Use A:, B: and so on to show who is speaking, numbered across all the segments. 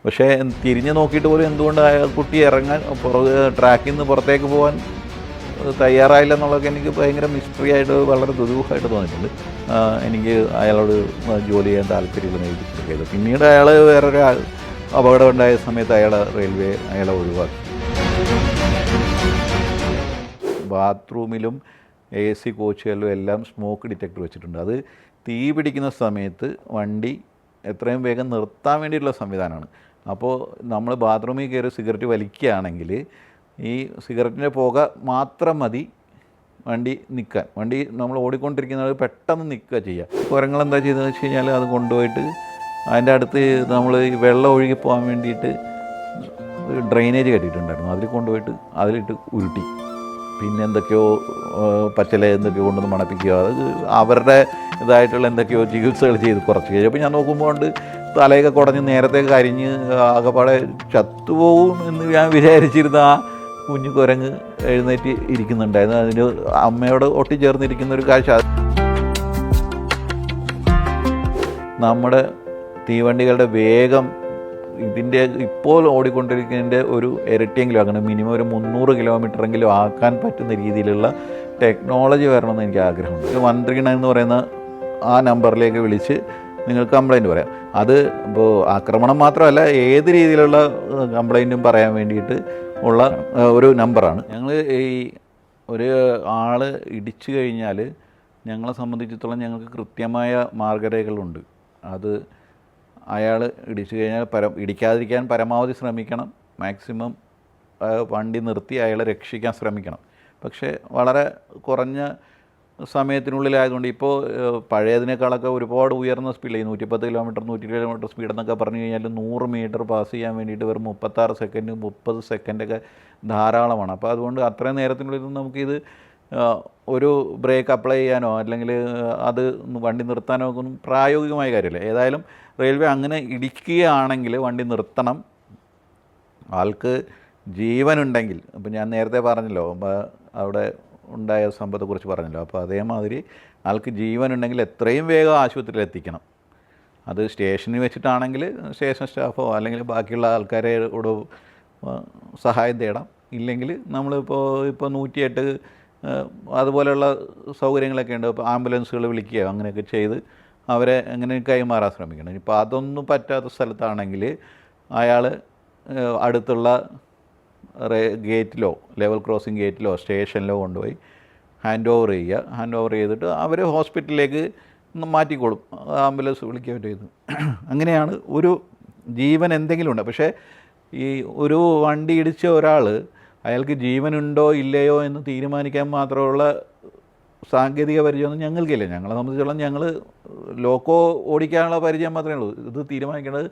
A: പക്ഷേ തിരിഞ്ഞ് നോക്കിയിട്ട് പോലും എന്തുകൊണ്ട് ആ കുട്ടി ഇറങ്ങാൻ ട്രാക്കിൽ നിന്ന് പുറത്തേക്ക് പോകാൻ തയ്യാറായില്ല എന്നുള്ളതൊക്കെ എനിക്ക് ഭയങ്കര മിസ്റ്ററി ആയിട്ട് വളരെ ദുരൂഹമായിട്ട് തോന്നിയിട്ടുണ്ട്. എനിക്ക് അയാളോട് ജോലി ചെയ്യാൻ താല്പര്യമില്ലെന്ന് എഴുതിയത്. പിന്നീട് അയാൾ വേറൊരു അപകടം ഉണ്ടായ സമയത്ത് അയാളെ ഒഴിവാക്കി. ബാത്റൂമിലും AC കോച്ചുകളിലും എല്ലാം സ്മോക്ക് ഡിറ്റക്ടർ വെച്ചിട്ടുണ്ട്. അത് തീ പിടിക്കുന്ന സമയത്ത് വണ്ടി എത്രയും വേഗം നിർത്താൻ വേണ്ടിയിട്ടുള്ള സംവിധാനമാണ്. അപ്പോൾ നമ്മൾ ബാത്റൂമിൽ കയറി സിഗരറ്റ് വലിക്കുകയാണെങ്കിൽ ഈ സിഗരറ്റിൻ്റെ പുക മാത്രം മതി വണ്ടി നിൽക്കാൻ. വണ്ടി നമ്മൾ ഓടിക്കൊണ്ടിരിക്കുന്നത് പെട്ടെന്ന് നിൽക്കുക ചെയ്യുക. കുരങ്ങളെന്താ ചെയ്തതെന്ന് വെച്ച് കഴിഞ്ഞാൽ അത് കൊണ്ടുപോയിട്ട് അതിൻ്റെ അടുത്ത് നമ്മൾ ഈ വെള്ളം ഒഴുകി പോകാൻ വേണ്ടിയിട്ട് ഒരു ഡ്രെയിനേജ് കെട്ടിയിട്ടുണ്ടായിരുന്നു. അതിൽ കൊണ്ടുപോയിട്ട് അതിലിട്ട് ഉരുട്ടി. പിന്നെ എന്തൊക്കെയോ പച്ചില എന്തൊക്കെയോ കൊണ്ടൊന്ന് മണപ്പിക്കുക. അത് അവരുടെ ഇതായിട്ടുള്ള എന്തൊക്കെയോ ചികിത്സകൾ ചെയ്ത് കുറച്ച് കഴിഞ്ഞപ്പോൾ ഞാൻ നോക്കുമ്പോൾ തലയൊക്കെ കുടഞ്ഞ് നേരത്തെ കരിഞ്ഞ് ആകെപ്പാടെ ചത്തുപോകും എന്ന് ഞാൻ വിചാരിച്ചിരുന്ന ആ കുഞ്ഞു കുരങ്ങ് എഴുന്നേറ്റ് ഇരിക്കുന്നുണ്ടായിരുന്നു. അതിന് അമ്മയോട് ഒട്ടിച്ചേർന്നിരിക്കുന്ന ഒരു കാഴ്ച. നമ്മുടെ തീവണ്ടികളുടെ വേഗം ഇതിൻ്റെ ഇപ്പോൾ ഓടിക്കൊണ്ടിരിക്കുന്നതിൻ്റെ ഒരു ഇരട്ടിയെങ്കിലും ആക്കണം. മിനിമം ഒരു 300 കിലോമീറ്ററെങ്കിലും ആക്കാൻ പറ്റുന്ന രീതിയിലുള്ള ടെക്നോളജി വരണമെന്ന് എനിക്ക് ആഗ്രഹമുണ്ട്. 139 എന്ന് പറയുന്ന ആ നമ്പറിലേക്ക് വിളിച്ച് നിങ്ങൾക്ക് കംപ്ലയിൻറ്റ് പറയാം. അത് ഇപ്പോൾ ആക്രമണം മാത്രമല്ല, ഏത് രീതിയിലുള്ള കംപ്ലയിൻറ്റും പറയാൻ വേണ്ടിയിട്ട് ഉള്ള ഒരു നമ്പറാണ്. ഞങ്ങൾ ഈ ഒരു ആൾ ഇടിച്ചു കഴിഞ്ഞാൽ ഞങ്ങളെ സംബന്ധിച്ചിടത്തോളം ഞങ്ങൾക്ക് കൃത്യമായ മാർഗ്ഗരേഖകളുണ്ട്. അത് അയാൾ ഇടിച്ചു കഴിഞ്ഞാൽ ഇടിക്കാതിരിക്കാൻ പരമാവധി ശ്രമിക്കണം. മാക്സിമം വണ്ടി നിർത്തി അയാളെ രക്ഷിക്കാൻ ശ്രമിക്കണം. പക്ഷേ വളരെ കുറഞ്ഞ സമയത്തിനുള്ളിലായതുകൊണ്ട് ഇപ്പോൾ പഴയതിനേക്കാളൊക്കെ ഒരുപാട് ഉയർന്ന സ്പീഡിൽ 110 കിലോമീറ്റർ 120 കിലോമീറ്റർ സ്പീഡെന്നൊക്കെ പറഞ്ഞു കഴിഞ്ഞാൽ 100 മീറ്റർ പാസ് ചെയ്യാൻ വേണ്ടിയിട്ട് വെറും 36 സെക്കൻഡ് 30 സെക്കൻഡൊക്കെ ധാരാളമാണ്. അപ്പോൾ അതുകൊണ്ട് അത്രയും നേരത്തിനുള്ളിൽ നമുക്കിത് ഒരു ബ്രേക്ക് അപ്ലൈ ചെയ്യാനോ അല്ലെങ്കിൽ അത് വണ്ടി നിർത്താനോ ഒന്നും പ്രായോഗികമായ കാര്യമില്ല. ഏതായാലും റെയിൽവേ അങ്ങനെ ഇടിക്കുകയാണെങ്കിൽ വണ്ടി നിർത്തണം. ആൾക്ക് ജീവനുണ്ടെങ്കിൽ, അപ്പോൾ ഞാൻ നേരത്തെ പറഞ്ഞല്ലോ അവിടെ ഉണ്ടായ സംഭവത്തെക്കുറിച്ച് പറഞ്ഞല്ലോ, അപ്പോൾ അതേമാതിരി ആൾക്ക് ജീവനുണ്ടെങ്കിൽ എത്രയും വേഗം ആശുപത്രിയിൽ എത്തിക്കണം. അത് സ്റ്റേഷനിൽ വെച്ചിട്ടാണെങ്കിൽ സ്റ്റേഷൻ സ്റ്റാഫോ അല്ലെങ്കിൽ ബാക്കിയുള്ള ആൾക്കാരോട് സഹായം തേടാം. ഇല്ലെങ്കിൽ നമ്മളിപ്പോൾ 108 അതുപോലെയുള്ള സൗകര്യങ്ങളൊക്കെ ഉണ്ട്. ഇപ്പോൾ ആംബുലൻസുകൾ വിളിക്കുകയോ അങ്ങനെയൊക്കെ ചെയ്ത് അവരെ എങ്ങനെ കൈമാറാൻ ശ്രമിക്കണം. ഇപ്പോൾ അതൊന്നും പറ്റാത്ത സ്ഥലത്താണെങ്കിൽ അയാൾ അടുത്തുള്ള ഗേറ്റിലോ ലെവൽ ക്രോസിംഗ് ഗേറ്റിലോ സ്റ്റേഷനിലോ കൊണ്ടുപോയി ഹാൻഡ് ഓവർ ചെയ്യുക. ഹാൻഡ് ഓവർ ചെയ്തിട്ട് അവർ ഹോസ്പിറ്റലിലേക്ക് മാറ്റിക്കോളും. ആംബുലൻസ് വിളിക്കുകയോ ചെയ്തു. അങ്ങനെയാണ് ഒരു ജീവൻ എന്തെങ്കിലും ഉണ്ട്. പക്ഷേ ഈ ഒരു വണ്ടി ഇടിച്ച ഒരാൾ അയാൾക്ക് ജീവനുണ്ടോ ഇല്ലയോ എന്ന് തീരുമാനിക്കാൻ മാത്രമുള്ള സാങ്കേതിക പരിചയമൊന്നും ഞങ്ങൾക്കില്ല. ഞങ്ങളെ സംബന്ധിച്ചോളം ഞങ്ങൾ ലോക്കോ ഓടിക്കാനുള്ള പരിചയം മാത്രമേ ഉള്ളൂ. ഇത് തീരുമാനിക്കേണ്ടത്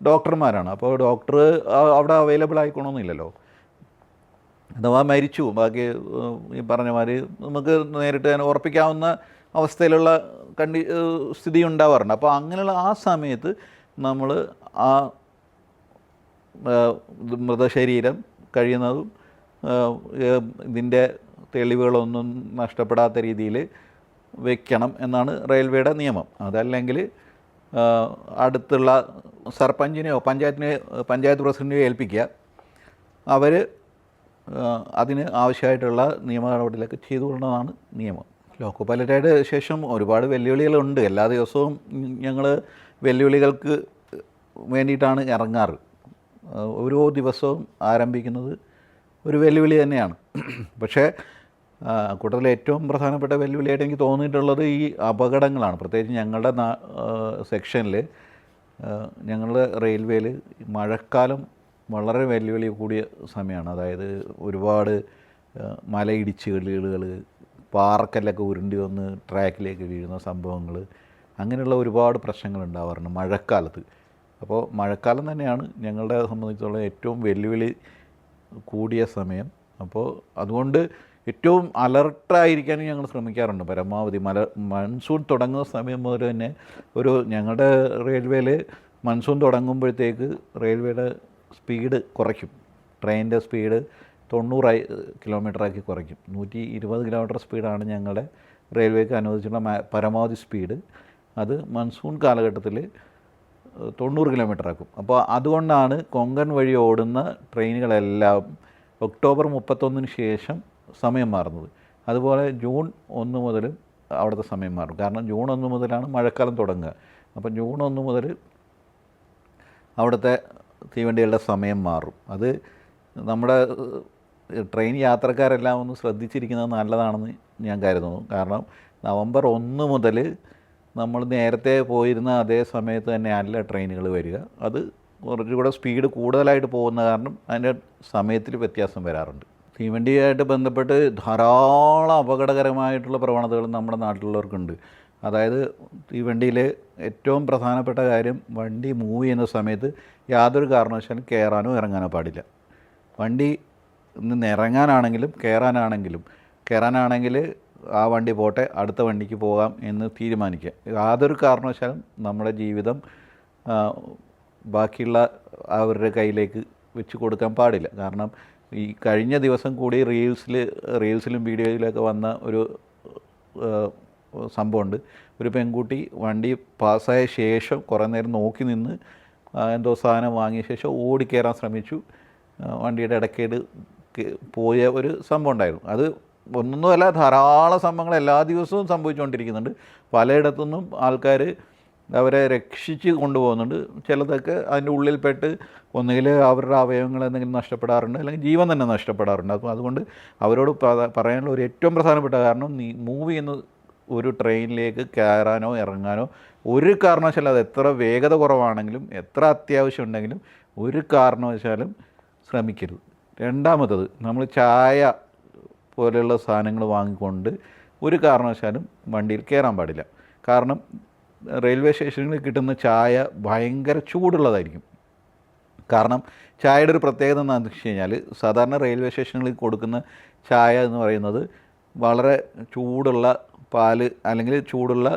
A: ഡോക്ടർമാരാണ്. അപ്പോൾ ഡോക്ടർ അവിടെ അവൈലബിൾ ആയിക്കണമെന്നില്ലല്ലോ. അഥവാ മരിച്ചു, ബാക്കി ഈ പറഞ്ഞ മാതിരി നമുക്ക് നേരിട്ട് തന്നെ ഉറപ്പിക്കാവുന്ന അവസ്ഥയിലുള്ള സ്ഥിതി ഉണ്ടാവാറുണ്ട്. അപ്പോൾ അങ്ങനെയുള്ള ആ സമയത്ത് നമ്മൾ ആ മൃതശരീരം കഴിയുന്നതും ഇതിൻ്റെ തെളിവുകളൊന്നും നഷ്ടപ്പെടാത്ത രീതിയിൽ വെക്കണം എന്നാണ് റെയിൽവേയുടെ നിയമം. അതല്ലെങ്കിൽ അടുത്തുള്ള സർപഞ്ചിനെയോ പഞ്ചായത്ത് പ്രസിഡൻറ്റിനെയോ ഏൽപ്പിക്കുക. അവർ അതിന് ആവശ്യമായിട്ടുള്ള നിയമ നടപടികളൊക്കെ ചെയ്തു കൊള്ളുന്നതാണ് നിയമം. ലോക്കോ പൈലറ്റായിട്ട് ശേഷം ഒരുപാട് വെല്ലുവിളികളുണ്ട്. എല്ലാ ദിവസവും ഞങ്ങൾ വെല്ലുവിളികൾക്ക് വേണ്ടിയിട്ടാണ് ഇറങ്ങാറ്. ഓരോ ദിവസവും ആരംഭിക്കുന്നത് ഒരു വെല്ലുവിളി തന്നെയാണ്. പക്ഷേ കൂട്ടത്തിൽ ഏറ്റവും പ്രധാനപ്പെട്ട വെല്ലുവിളിയായിട്ട് എനിക്ക് തോന്നിയിട്ടുള്ളത് ഈ അപകടങ്ങളാണ്. പ്രത്യേകിച്ച് ഞങ്ങളുടെ സെക്ഷനിൽ, ഞങ്ങളുടെ റെയിൽവേയിൽ മഴക്കാലം വളരെ വെല്ലുവിളി കൂടിയ സമയമാണ്. അതായത് ഒരുപാട് മലയിടിച്ചുകളുകൾ, പാറക്കല്ലൊക്കെ ഉരുണ്ടി വന്ന് ട്രാക്കിലേക്ക് വീഴുന്ന സംഭവങ്ങൾ, അങ്ങനെയുള്ള ഒരുപാട് പ്രശ്നങ്ങൾ ഉണ്ടാവാറുണ്ട് മഴക്കാലത്ത്. അപ്പോൾ മഴക്കാലം തന്നെയാണ് ഞങ്ങളുടെ സംബന്ധിച്ചുള്ള ഏറ്റവും വെല്ലുവിളി കൂടിയ സമയം. അപ്പോൾ അതുകൊണ്ട് ഏറ്റവും അലർട്ടായിരിക്കാനും ഞങ്ങൾ ശ്രമിക്കാറുണ്ട് പരമാവധി. മൺസൂൺ തുടങ്ങുന്ന സമയം മുതൽ തന്നെ ഞങ്ങളുടെ റെയിൽവേയിൽ മൺസൂൺ തുടങ്ങുമ്പോഴത്തേക്ക് റെയിൽവേയുടെ സ്പീഡ് കുറയ്ക്കും. ട്രെയിനിൻ്റെ സ്പീഡ് 90 കിലോമീറ്ററാക്കി കുറയ്ക്കും. 120 കിലോമീറ്റർ സ്പീഡാണ് ഞങ്ങളുടെ റെയിൽവേക്ക് അനുവദിച്ചിട്ടുള്ള പരമാവധി സ്പീഡ്. അത് മൺസൂൺ കാലഘട്ടത്തിൽ 90 കിലോമീറ്റർ ആക്കും. അപ്പോൾ അതുകൊണ്ടാണ് കൊങ്കൺ വഴി ഓടുന്ന ട്രെയിനുകളെല്ലാം ഒക്ടോബർ 31 ശേഷം സമയം മാറുന്നത്. അതുപോലെ ജൂൺ 1 മുതൽ അവിടുത്തെ സമയം മാറും. കാരണം ജൂൺ 1 മുതലാണ് മഴക്കാലം തുടങ്ങുക. അപ്പം ജൂൺ 1 മുതൽ അവിടുത്തെ തീവണ്ടികളുടെ സമയം മാറും. അത് നമ്മുടെ ട്രെയിൻ യാത്രക്കാരെല്ലാം ഒന്ന് ശ്രദ്ധിച്ചിരിക്കുന്നത് നല്ലതാണെന്ന് ഞാൻ കരുതുന്നു. കാരണം നവംബർ 1 മുതൽ നമ്മൾ നേരത്തെ പോയിരുന്ന അതേ സമയത്ത് തന്നെ അല്ല ട്രെയിനുകൾ വരിക. അത് കുറച്ചുകൂടെ സ്പീഡ് കൂടുതലായിട്ട് പോകുന്ന കാരണം അതിൻ്റെ സമയത്തിൽ വ്യത്യാസം വരാറുണ്ട്. തീവണ്ടിയായിട്ട് ബന്ധപ്പെട്ട് ധാരാളം അപകടകരമായിട്ടുള്ള പ്രവണതകൾ നമ്മുടെ നാട്ടിലുള്ളവർക്കുണ്ട്. അതായത് തീവണ്ടിയിൽ ഏറ്റവും പ്രധാനപ്പെട്ട കാര്യം, വണ്ടി മൂവ് ചെയ്യുന്ന സമയത്ത് യാതൊരു കാരണവശാലും കയറാനോ ഇറങ്ങാനോ പാടില്ല. വണ്ടി നിന്ന് ഇറങ്ങാനാണെങ്കിലും കയറാനാണെങ്കിൽ ആ വണ്ടി പോട്ടെ, അടുത്ത വണ്ടിക്ക് പോകാം എന്ന് തീരുമാനിക്കുക. യാതൊരു കാരണവശാലും നമ്മുടെ ജീവിതം ബാക്കിയുള്ള അവരുടെ കയ്യിലേക്ക് വെച്ച് കൊടുക്കാൻ പാടില്ല. കാരണം ഈ കഴിഞ്ഞ ദിവസം കൂടി റീൽസിലും വീഡിയോയിലൊക്കെ വന്ന ഒരു സംഭവമുണ്ട്. ഒരു പെൺകുട്ടി വണ്ടി പാസ്സായ ശേഷം കുറേ നേരം നോക്കി നിന്ന് എന്തോ സാധനം വാങ്ങിയ ശേഷം ഓടിക്കയറാൻ ശ്രമിച്ചു. വണ്ടിയുടെ ഇടയ്ക്കേട് പോയ ഒരു സംഭവം ഉണ്ടായിരുന്നു. അത് ഒന്നൊന്നുമല്ല, ധാരാളം സംഭവങ്ങൾ എല്ലാ ദിവസവും സംഭവിച്ചുകൊണ്ടിരിക്കുന്നുണ്ട്. പലയിടത്തുനിന്നും ആൾക്കാർ അവരെ രക്ഷിച്ച് കൊണ്ടുപോകുന്നുണ്ട്. ചിലതൊക്കെ അതിൻ്റെ ഉള്ളിൽപ്പെട്ട് ഒന്നുകിൽ അവരുടെ അവയവങ്ങൾ എന്തെങ്കിലും നഷ്ടപ്പെടാറുണ്ട്, അല്ലെങ്കിൽ ജീവൻ തന്നെ നഷ്ടപ്പെടാറുണ്ട്. അപ്പോൾ അതുകൊണ്ട് അവരോട് പറയാനുള്ള ഒരു ഏറ്റവും പ്രധാനപ്പെട്ട കാരണം, മൂവ് ചെയ്യുന്ന ഒരു ട്രെയിനിലേക്ക് കയറാനോ ഇറങ്ങാനോ ഒരു കാരണവശാലും, അത് എത്ര വേഗത കുറവാണെങ്കിലും എത്ര അത്യാവശ്യം ഉണ്ടെങ്കിലും ഒരു കാരണവശാലും ശ്രമിക്കരുത്. രണ്ടാമത്തത്, നമ്മൾ ചായ പോലെയുള്ള സാധനങ്ങൾ വാങ്ങിക്കൊണ്ട് ഒരു കാരണവശാലും വണ്ടിയിൽ കയറാൻ പാടില്ല. കാരണം റെയിൽവേ സ്റ്റേഷനിൽ കിട്ടുന്ന ചായ ഭയങ്കര ചൂടുള്ളതായിരിക്കും. കാരണം ചായയുടെ ഒരു പ്രത്യേകത എന്താണെന്ന് വെച്ച് കഴിഞ്ഞാൽ, സാധാരണ റെയിൽവേ സ്റ്റേഷനുകളിൽ കൊടുക്കുന്ന ചായ എന്ന് പറയുന്നത് വളരെ ചൂടുള്ള പാല് അല്ലെങ്കിൽ ചൂടുള്ള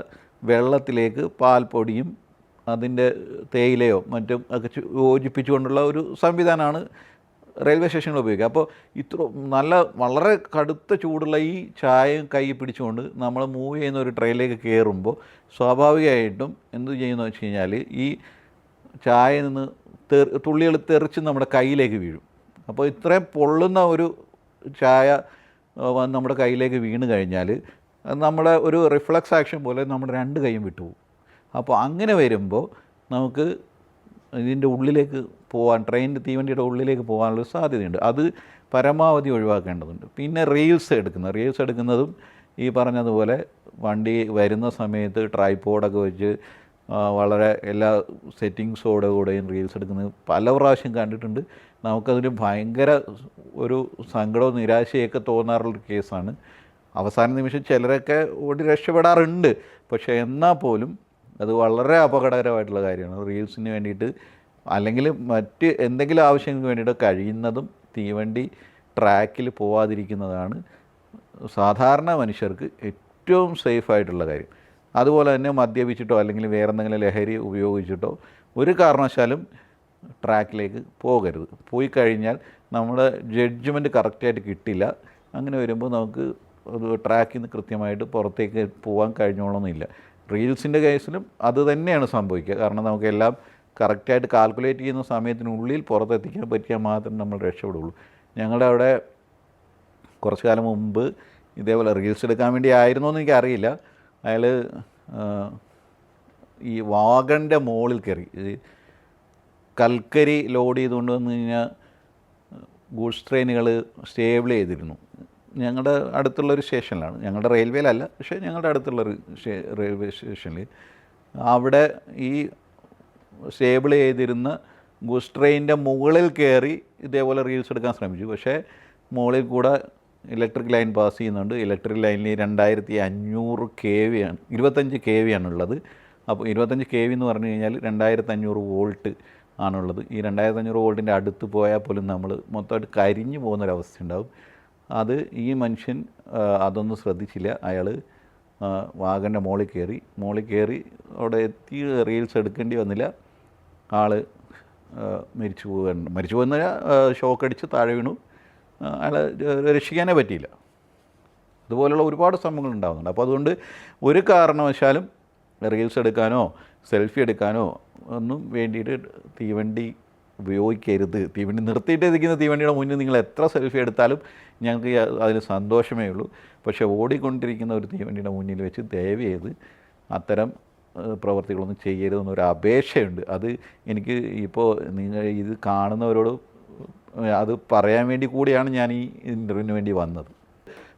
A: വെള്ളത്തിലേക്ക് പാൽപ്പൊടിയും അതിൻ്റെ തേയിലയോ മറ്റും ഒക്കെ യോജിപ്പിച്ചുകൊണ്ടുള്ള ഒരു സംവിധാനമാണ് റെയിൽവേ സ്റ്റേഷനിൽ ഉപയോഗിക്കുക. അപ്പോൾ വളരെ കടുത്ത ചൂടുള്ള ഈ ചായയും കൈ പിടിച്ചുകൊണ്ട് നമ്മൾ മൂവ് ചെയ്യുന്ന ഒരു ട്രെയിനിലേക്ക് കയറുമ്പോൾ സ്വാഭാവികമായിട്ടും എന്ത് ചെയ്യുന്നു വെച്ച് കഴിഞ്ഞാൽ, ഈ ചായയിൽ നിന്ന് തുള്ളികൾ തെറിച്ച് നമ്മുടെ കയ്യിലേക്ക് വീഴും. അപ്പോൾ ഇത്രയും പൊള്ളുന്ന ഒരു ചായ നമ്മുടെ കയ്യിലേക്ക് വീണ് കഴിഞ്ഞാൽ നമ്മുടെ ഒരു റിഫ്ലക്സ് ആക്ഷൻ പോലെ നമ്മുടെ രണ്ട് കൈയും വിട്ടുപോകും. അപ്പോൾ അങ്ങനെ വരുമ്പോൾ നമുക്ക് ഇതിൻ്റെ ഉള്ളിലേക്ക് പോകാൻ, തീവണ്ടിയുടെ ഉള്ളിലേക്ക് പോകാനുള്ളൊരു സാധ്യതയുണ്ട്. അത് പരമാവധി ഒഴിവാക്കേണ്ടതുണ്ട്. പിന്നെ റീൽസ് എടുക്കുന്നതും ഈ പറഞ്ഞതുപോലെ വണ്ടി വരുന്ന സമയത്ത് ട്രൈപോഡൊക്കെ വെച്ച് വളരെ എല്ലാ സെറ്റിങ്സോടെ കൂടെയും റീൽസ് എടുക്കുന്നത് പല പ്രാവശ്യം കണ്ടിട്ടുണ്ട്. നമുക്കതിന് ഭയങ്കര ഒരു സങ്കടവും നിരാശയൊക്കെ തോന്നാറുള്ളൊരു കേസാണ്. അവസാന നിമിഷം ചിലരൊക്കെ ഓടി രക്ഷപ്പെടാറുണ്ട്. പക്ഷേ എന്നാൽ പോലും അത് വളരെ അപകടകരമായിട്ടുള്ള കാര്യമാണ്. റീൽസിന് വേണ്ടിയിട്ട് അല്ലെങ്കിൽ മറ്റ് എന്തെങ്കിലും ആവശ്യങ്ങൾക്ക് വേണ്ടിയിട്ട് കഴിയുന്നതും തീവണ്ടി ട്രാക്കിൽ പോവാതിരിക്കുന്നതാണ് സാധാരണ മനുഷ്യർക്ക് ഏറ്റവും സേഫായിട്ടുള്ള കാര്യം. അതുപോലെ തന്നെ മദ്യപിച്ചിട്ടോ അല്ലെങ്കിൽ വേറെ എന്തെങ്കിലും ലഹരി ഉപയോഗിച്ചിട്ടോ ഒരു കാരണവശാലും ട്രാക്കിലേക്ക് പോകരുത്. പോയി കഴിഞ്ഞാൽ നമ്മുടെ ജഡ്ജ്മെൻറ്റ് കറക്റ്റായിട്ട് കിട്ടില്ല. അങ്ങനെ വരുമ്പോൾ നമുക്ക് ഒരു ട്രാക്കിൽ നിന്ന് കൃത്യമായിട്ട് പുറത്തേക്ക് പോകാൻ കഴിഞ്ഞോളണമെന്നില്ല. റീൽസിൻ്റെ കേസിലും അത് തന്നെയാണ് സംഭവിക്കുക. കാരണം നമുക്കെല്ലാം കറക്റ്റായിട്ട് കാൽക്കുലേറ്റ് ചെയ്യുന്ന സമയത്തിനുള്ളിൽ പുറത്തെത്തിക്കാൻ പറ്റിയാൽ മാത്രമേ നമ്മൾ രക്ഷപ്പെടുള്ളൂ. ഞങ്ങളുടെ അവിടെ കുറച്ച് കാലം മുമ്പ് ഇതേപോലെ റീൽസ് എടുക്കാൻ വേണ്ടി ആയിരുന്നോ എന്ന് എനിക്കറിയില്ല, അയാൾ ഈ വാഗണിൻ്റെ മുകളിൽ കയറി കൽക്കരി ലോഡ് ചെയ്തുകൊണ്ട് വന്നു കഴിഞ്ഞാൽ ഗൂഡ്സ് ട്രെയിനുകൾ സ്റ്റേബിൾ ചെയ്തിരുന്നു. ഞങ്ങളുടെ അടുത്തുള്ളൊരു സ്റ്റേഷനിലാണ്, ഞങ്ങളുടെ റെയിൽവേയിലല്ല, പക്ഷേ ഞങ്ങളുടെ അടുത്തുള്ളൊരു റെയിൽവേ സ്റ്റേഷനിൽ അവിടെ ഈ സ്റ്റേബിൾ ചെയ്തിരുന്ന ഗൂഡ്സ് ട്രെയിനിൻ്റെ മുകളിൽ കയറി ഇതേപോലെ റീൽസ് എടുക്കാൻ ശ്രമിച്ചു. പക്ഷേ മുകളിൽ കൂടെ ഇലക്ട്രിക് ലൈൻ പാസ് ചെയ്യുന്നുണ്ട്. ഇലക്ട്രിക് ലൈനിൽ 2500 kV ആണ്, 25 kV ആണുള്ളത്. അപ്പോൾ 25 kV എന്ന് പറഞ്ഞു കഴിഞ്ഞാൽ 2500 വോൾട്ട് ആണുള്ളത്. ഈ 2500 വോൾട്ടിൻ്റെ അടുത്ത് പോയാൽ പോലും നമ്മൾ മൊത്തമായിട്ട് കരിഞ്ഞു പോകുന്നൊരവസ്ഥ ഉണ്ടാവും. അത് ഈ മനുഷ്യൻ അതൊന്നും ശ്രദ്ധിച്ചില്ല. അയാൾ വാഗൻ്റെ മുകളിൽ കയറി അവിടെ എത്തി റീൽസ് എടുക്കേണ്ടി വന്നില്ല. ആൾ മരിച്ചു പോകുന്ന ഷോക്ക് അടിച്ച് താഴെ വീണു. അയാളെ രക്ഷിക്കാനേ പറ്റിയില്ല. അതുപോലെയുള്ള ഒരുപാട് സംഭവങ്ങൾ ഉണ്ടാകുന്നുണ്ട്. അപ്പോൾ അതുകൊണ്ട് ഒരു കാരണവശാലും റീൽസ് എടുക്കാനോ സെൽഫി എടുക്കാനോ ഒന്നും വേണ്ടിയിട്ട് തീവണ്ടി ഉപയോഗിക്കരുത്. തീവണ്ടി നിർത്തിയിട്ട് ഇരിക്കുന്ന തീവണ്ടിയുടെ മുന്നിൽ നിങ്ങൾ എത്ര സെൽഫി എടുത്താലും ഞങ്ങൾക്ക് അതിന് സന്തോഷമേ ഉള്ളൂ. പക്ഷേ ഓടിക്കൊണ്ടിരിക്കുന്ന ഒരു തീവണ്ടിയുടെ മുന്നിൽ വെച്ച് ദയവ് ചെയ്ത് അത്തരം പ്രവർത്തികളൊന്നും ചെയ്യരുതെന്നൊരു അപേക്ഷയുണ്ട്. അത് എനിക്ക് ഇപ്പോൾ നിങ്ങൾ ഇത് കാണുന്നവരോട് അത് പറയാൻ വേണ്ടി കൂടിയാണ് ഞാൻ ഈ ഇൻ്റർവ്യൂവിന് വേണ്ടി വന്നത്.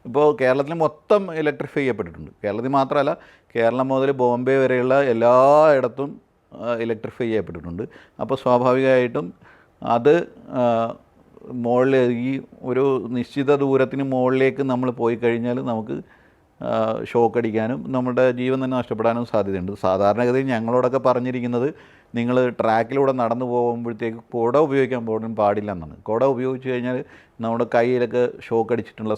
A: ഇപ്പോൾ കേരളത്തിൽ മൊത്തം ഇലക്ട്രിഫൈ ചെയ്യപ്പെട്ടിട്ടുണ്ട്. കേരളത്തിൽ മാത്രമല്ല, കേരളം മുതൽ ബോംബെ വരെയുള്ള എല്ലായിടത്തും ഇലക്ട്രിഫൈ ചെയ്യപ്പെട്ടിട്ടുണ്ട്. അപ്പോൾ സ്വാഭാവികമായിട്ടും അത് മുകളിൽ ഈ ഒരു നിശ്ചിത ദൂരത്തിന് മുകളിലേക്ക് നമ്മൾ പോയി കഴിഞ്ഞാൽ നമുക്ക് ഷോക്ക് അടിക്കാനും നമ്മുടെ ജീവൻ തന്നെ നഷ്ടപ്പെടാനും സാധ്യതയുണ്ട്. സാധാരണഗതിയിൽ ഞങ്ങളോടൊക്കെ പറഞ്ഞിരിക്കുന്നത് നിങ്ങൾ ട്രാക്കിലൂടെ നടന്നു പോകുമ്പോഴത്തേക്ക് കുട ഉപയോഗിക്കാൻ പോലും പാടില്ല എന്നാണ്. കുട ഉപയോഗിച്ച് കഴിഞ്ഞാൽ നമ്മുടെ കയ്യിലൊക്കെ ഷോക്ക് അടിച്ചിട്ടുള്ള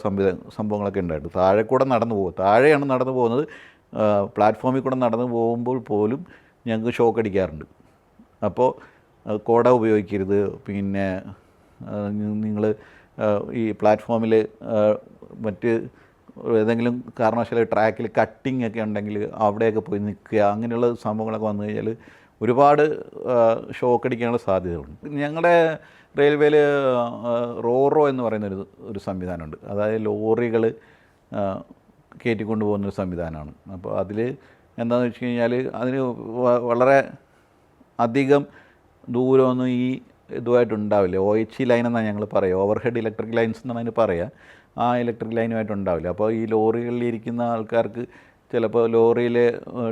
A: സംഭവങ്ങളൊക്കെ ഉണ്ടായിട്ട് താഴെ കൂടെ നടന്നു പോകും. താഴെയാണ് നടന്നു പോകുന്നത്. പ്ലാറ്റ്ഫോമിൽ കൂടെ നടന്നു പോകുമ്പോൾ പോലും ഞങ്ങൾക്ക് ഷോക്ക് അടിക്കാറുണ്ട്. അപ്പോൾ കുട ഉപയോഗിക്കരുത്. പിന്നെ നിങ്ങൾ ഈ പ്ലാറ്റ്ഫോമിൽ മറ്റ് ഏതെങ്കിലും കാരണവശാൽ ട്രാക്കിൽ കട്ടിങ് ഒക്കെ ഉണ്ടെങ്കിൽ അവിടെയൊക്കെ പോയി നിൽക്കുക, അങ്ങനെയുള്ള സംഭവങ്ങളൊക്കെ വന്നു കഴിഞ്ഞാൽ ഒരുപാട് ഷോക്ക് അടിക്കാനുള്ള സാധ്യതകളുണ്ട്. ഞങ്ങളുടെ റെയിൽവേയിൽ റോറോ എന്ന് പറയുന്നൊരു സംവിധാനമുണ്ട്. അതായത് ലോറികൾ കയറ്റിക്കൊണ്ട് പോകുന്നൊരു സംവിധാനമാണ്. അപ്പോൾ അതിൽ എന്താണെന്ന് വെച്ച് കഴിഞ്ഞാൽ അതിന് വളരെ അധികം ദൂരമൊന്നും ഈ ഇതുമായിട്ടുണ്ടാവില്ല. OHC ലൈൻ എന്നാണ് ഞങ്ങൾ പറയുക. ഓവർഹെഡ് ഇലക്ട്രിക് ലൈൻസ് എന്നാണ് അതിന് പറയുക. ആ ഇലക്ട്രിക് ലൈനുമായിട്ടുണ്ടാവില്ല. അപ്പോൾ ഈ ലോറികളിൽ ഇരിക്കുന്ന ആൾക്കാർക്ക് ചിലപ്പോൾ ലോറിയിൽ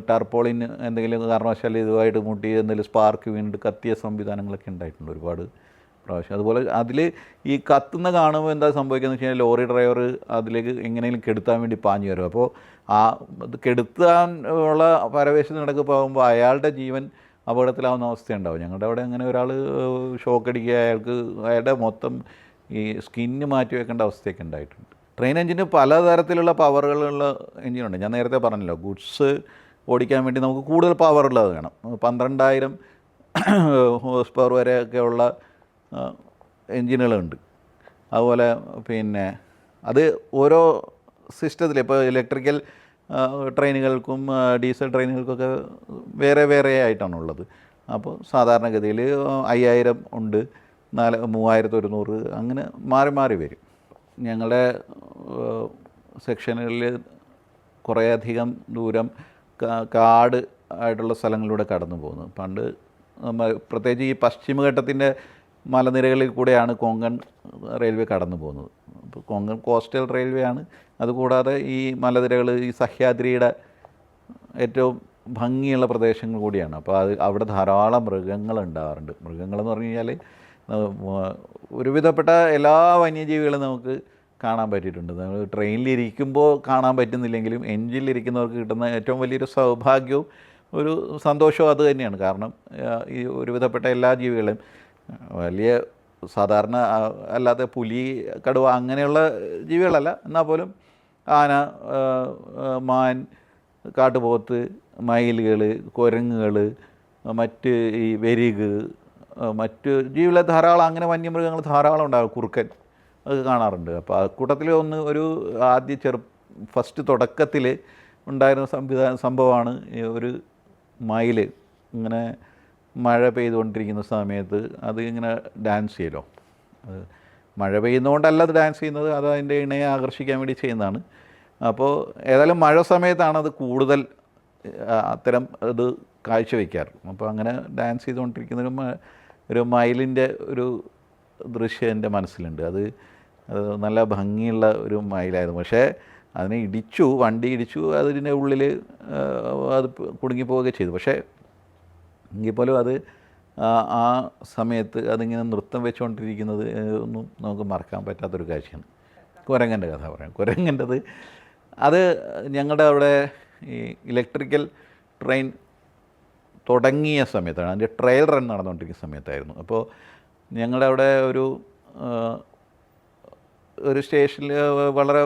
A: ടാർപോളിൻ എന്തെങ്കിലും കാരണവശാൽ ഇതുമായിട്ട് മുട്ടി എന്തെങ്കിലും സ്പാർക്ക് വീണിട്ട് കത്തിയ സംവിധാനങ്ങളൊക്കെ ഉണ്ടായിട്ടുണ്ട് ഒരുപാട് പ്രാവശ്യം. അതുപോലെ അതിൽ ഈ കത്തുന്ന കാണുമ്പോൾ എന്താ സംഭവിക്കുന്നത് വെച്ച് കഴിഞ്ഞാൽ ലോറി ഡ്രൈവർ അതിലേക്ക് എങ്ങനെയെങ്കിലും കെടുത്താൻ വേണ്ടി പാഞ്ഞു വരും. അപ്പോൾ ആ അത് കെടുത്താൻ ഉള്ള പരവേശത്തിനിടയ്ക്ക് പോകുമ്പോൾ അയാളുടെ ജീവൻ അപകടത്തിലാവുന്ന അവസ്ഥയുണ്ടാവും. ഞങ്ങളുടെ അവിടെ അങ്ങനെ ഒരാൾ ഷോക്ക് അടിക്കുക, അയാളുടെ മൊത്തം ഈ സ്കിന്ന് മാറ്റി വെക്കേണ്ട അവസ്ഥയൊക്കെ ഉണ്ടായിട്ടുണ്ട്. ട്രെയിൻ എഞ്ചിന് പലതരത്തിലുള്ള പവറുകളുള്ള എഞ്ചിനുണ്ട്. ഞാൻ നേരത്തെ പറഞ്ഞല്ലോ, ഗുഡ്സ് ഓടിക്കാൻ വേണ്ടി നമുക്ക് കൂടുതൽ പവറുള്ളത് വേണം. 12,000 ഹോഴ്സ് പവർ വരെയൊക്കെയുള്ള എഞ്ചിനുകളുണ്ട്. അതുപോലെ പിന്നെ അത് ഓരോ സിസ്റ്റത്തിൽ ഇപ്പോൾ ഇലക്ട്രിക്കൽ ട്രെയിനുകൾക്കും ഡീസൽ ട്രെയിനുകൾക്കൊക്കെ വേറെ വേറെ ആയിട്ടാണുള്ളത്. അപ്പോൾ സാധാരണഗതിയിൽ 5,000 ഉണ്ട്, 3,100 അങ്ങനെ മാറി മാറി വരും. ഞങ്ങളുടെ സെക്ഷനുകളിൽ കുറേയധികം ദൂരം കാട് ആയിട്ടുള്ള സ്ഥലങ്ങളിലൂടെ കടന്നു പോകുന്നത്. പണ്ട് പ്രത്യേകിച്ച് ഈ പശ്ചിമഘട്ടത്തിൻ്റെ മലനിരകളിൽ കൂടെയാണ് കൊങ്കൺ റെയിൽവേ കടന്നു പോകുന്നത്. അപ്പോൾ കൊങ്കൺ കോസ്റ്റൽ റെയിൽവേ ആണ്. അതുകൂടാതെ ഈ മലനിരകൾ ഈ സഹ്യാദ്രിയുടെ ഏറ്റവും ഭംഗിയുള്ള പ്രദേശങ്ങൾ കൂടിയാണ്. അപ്പോൾ അവിടെ ധാരാളം മൃഗങ്ങൾ ഉണ്ടാകാറുണ്ട്. മൃഗങ്ങളെന്ന് പറഞ്ഞു കഴിഞ്ഞാൽ ഒരുവിധപ്പെട്ട എല്ലാ വന്യജീവികളും നമുക്ക് കാണാൻ പറ്റിയിട്ടുണ്ട്. നമ്മൾ ട്രെയിനിലിരിക്കുമ്പോൾ കാണാൻ പറ്റുന്നില്ലെങ്കിലും എഞ്ചിനിലിരിക്കുന്നവർക്ക് കിട്ടുന്ന ഏറ്റവും വലിയൊരു സൗഭാഗ്യവും ഒരു സന്തോഷവും അത് തന്നെയാണ്. കാരണം ഈ ഒരുവിധപ്പെട്ട എല്ലാ ജീവികളെയും വലിയ സാധാരണ അല്ലാതെ പുലി, കടുവ അങ്ങനെയുള്ള ജീവികളല്ല, എന്നാൽ പോലും ആന, മാൻ, കാട്ടുപോത്ത്, മയിലുകൾ, കുരങ്ങുകൾ, മറ്റ് ഈ വെരിക്, മറ്റ് ജീവികളെ ധാരാളം, അങ്ങനെ വന്യമൃഗങ്ങൾ ധാരാളം ഉണ്ടാകും. കുറുക്കൻ അത് കാണാറുണ്ട്. അപ്പോൾ ആ കൂട്ടത്തിൽ ഒരു ആദ്യ ഫസ്റ്റ് തുടക്കത്തിൽ ഉണ്ടായിരുന്ന സംഭവമാണ് ഒരു മയിൽ ഇങ്ങനെ മഴ പെയ്തുകൊണ്ടിരിക്കുന്ന സമയത്ത് അത് ഇങ്ങനെ ഡാൻസ് ചെയ്യലോ. അത് മഴ പെയ്യുന്നതുകൊണ്ടല്ല അത് ഡാൻസ് ചെയ്യുന്നത്, അത് അതിൻ്റെ ഇണയെ ആകർഷിക്കാൻ വേണ്ടി ചെയ്യുന്നതാണ്. അപ്പോൾ ഏതായാലും മഴ സമയത്താണ് അത് കൂടുതൽ അത്തരം ഇത് കാഴ്ചവെക്കാറ്. അപ്പോൾ അങ്ങനെ ഡാൻസ് ചെയ്തുകൊണ്ടിരിക്കുന്ന ഒരു മയിലിൻ്റെ ഒരു ദൃശ്യം എൻ്റെ മനസ്സിലുണ്ട്. അത് നല്ല ഭംഗിയുള്ള ഒരു മയിലായിരുന്നു. പക്ഷേ അതിനെ ഇടിച്ചു, വണ്ടി ഇടിച്ചു, അതിൻ്റെ ഉള്ളിൽ അത് കുടുങ്ങിപ്പോവുകയൊക്കെ ചെയ്തു. പക്ഷേ എങ്കിൽ പോലും അത് ആ സമയത്ത് അതിങ്ങനെ നൃത്തം വെച്ചുകൊണ്ടിരിക്കുന്നത് ഒന്നും നമുക്ക് മറക്കാൻ പറ്റാത്തൊരു കാഴ്ചയാണ്. കുരങ്ങൻ്റെ കഥ പറയാം. കുരങ്ങൻ്റെത് അത് ഞങ്ങളുടെ അവിടെ ഈ ഇലക്ട്രിക്കൽ ട്രെയിൻ തുടങ്ങിയ സമയത്താണ്, അതിൻ്റെ ട്രയൽ റൺ നടന്നുകൊണ്ടിരിക്കുന്ന സമയത്തായിരുന്നു. അപ്പോൾ ഞങ്ങളുടെ അവിടെ ഒരു സ്റ്റേഷനിൽ, വളരെ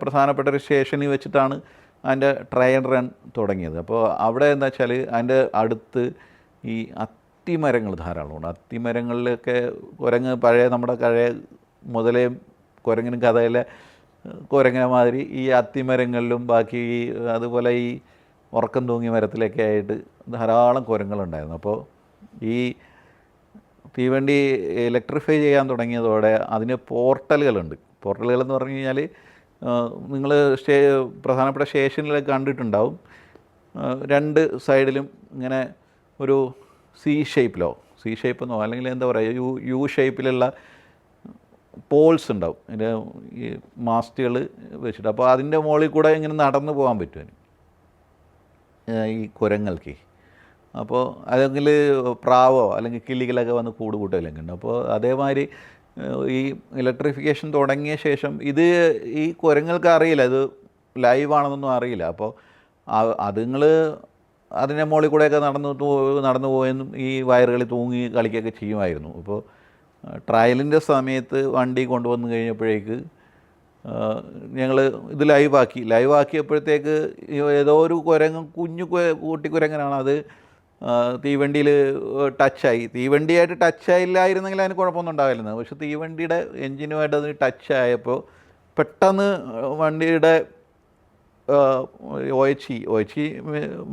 A: പ്രധാനപ്പെട്ട ഒരു സ്റ്റേഷനിൽ വെച്ചിട്ടാണ് അതിൻ്റെ ട്രയൽ റൺ തുടങ്ങിയത്. അപ്പോൾ അവിടെ എന്താ വെച്ചാൽ അതിൻ്റെ അടുത്ത് ഈ അത്തിമരങ്ങൾ ധാരാളമുണ്ട്. അത്തിമരങ്ങളിലൊക്കെ കുരങ്ങ് നമ്മുടെ പഴയ മുതലേ കുരങ്ങിനും കഥയിലെ കുരങ്ങനെ മാതിരി ഈ അത്തിമരങ്ങളിലും ബാക്കി അതുപോലെ ഈ ഉറക്കം തൂങ്ങി മരത്തിലൊക്കെ ആയിട്ട് ധാരാളം കുരങ്ങളുണ്ടായിരുന്നു. അപ്പോൾ ഈ തീവണ്ടി ഇലക്ട്രിഫൈ ചെയ്യാൻ തുടങ്ങിയതോടെ അതിന് പോർട്ടലുകളുണ്ട്. പോർട്ടലുകളെന്ന് പറഞ്ഞു കഴിഞ്ഞാൽ നിങ്ങൾ പ്രധാനപ്പെട്ട സ്റ്റേഷനിലൊക്കെ കണ്ടിട്ടുണ്ടാവും. രണ്ട് സൈഡിലും ഇങ്ങനെ ഒരു സി ഷേപ്പെന്നോ അല്ലെങ്കിൽ എന്താ പറയുക യു ഷേപ്പിലുള്ള പോൾസ് ഉണ്ടാവും. അതിൻ്റെ ഈ മാസ്റ്റുകൾ വെച്ചിട്ട്. അപ്പോൾ അതിൻ്റെ മുകളിൽ കൂടെ ഇങ്ങനെ നടന്നു പോകാൻ പറ്റും ഈ കുരങ്ങൾക്ക്. അപ്പോൾ അല്ലെങ്കിൽ പ്രാവോ അല്ലെങ്കിൽ കിളികളൊക്കെ വന്ന് കൂട് കൂട്ടലൊക്കെ ഉണ്ട്. അപ്പോൾ അതേമാതിരി ഈ ഇലക്ട്രിഫിക്കേഷൻ തുടങ്ങിയ ശേഷം ഇത് ഈ കുരങ്ങൾക്ക് അറിയില്ല, ഇത് ലൈവാണെന്നൊന്നും അറിയില്ല. അപ്പോൾ അതുങ്ങൾ അതിൻ്റെ മുകളിൽ കൂടെയൊക്കെ നടന്നു പോയെന്നും ഈ വയറുകളിൽ തൂങ്ങി കളിക്കുകയൊക്കെ ചെയ്യുമായിരുന്നു. അപ്പോൾ ട്രയലിൻ്റെ സമയത്ത് വണ്ടി കൊണ്ടുവന്ന് കഴിഞ്ഞപ്പോഴേക്ക് ഞങ്ങൾ ഇത് ലൈവാക്കിയപ്പോഴത്തേക്ക് ഏതോ ഒരു കുഞ്ഞു കൂട്ടിക്കുരങ്ങനാണ് അത് തീവണ്ടിയിൽ ടച്ചായി. തീവണ്ടിയായിട്ട് ടച്ചായില്ലായിരുന്നെങ്കിൽ അതിന് കുഴപ്പമൊന്നും ഉണ്ടാവില്ലെന്ന്. പക്ഷെ തീവണ്ടിയുടെ എൻജിനുമായിട്ട് അതിന് ടച്ചായപ്പോൾ പെട്ടെന്ന് വണ്ടിയുടെ OHE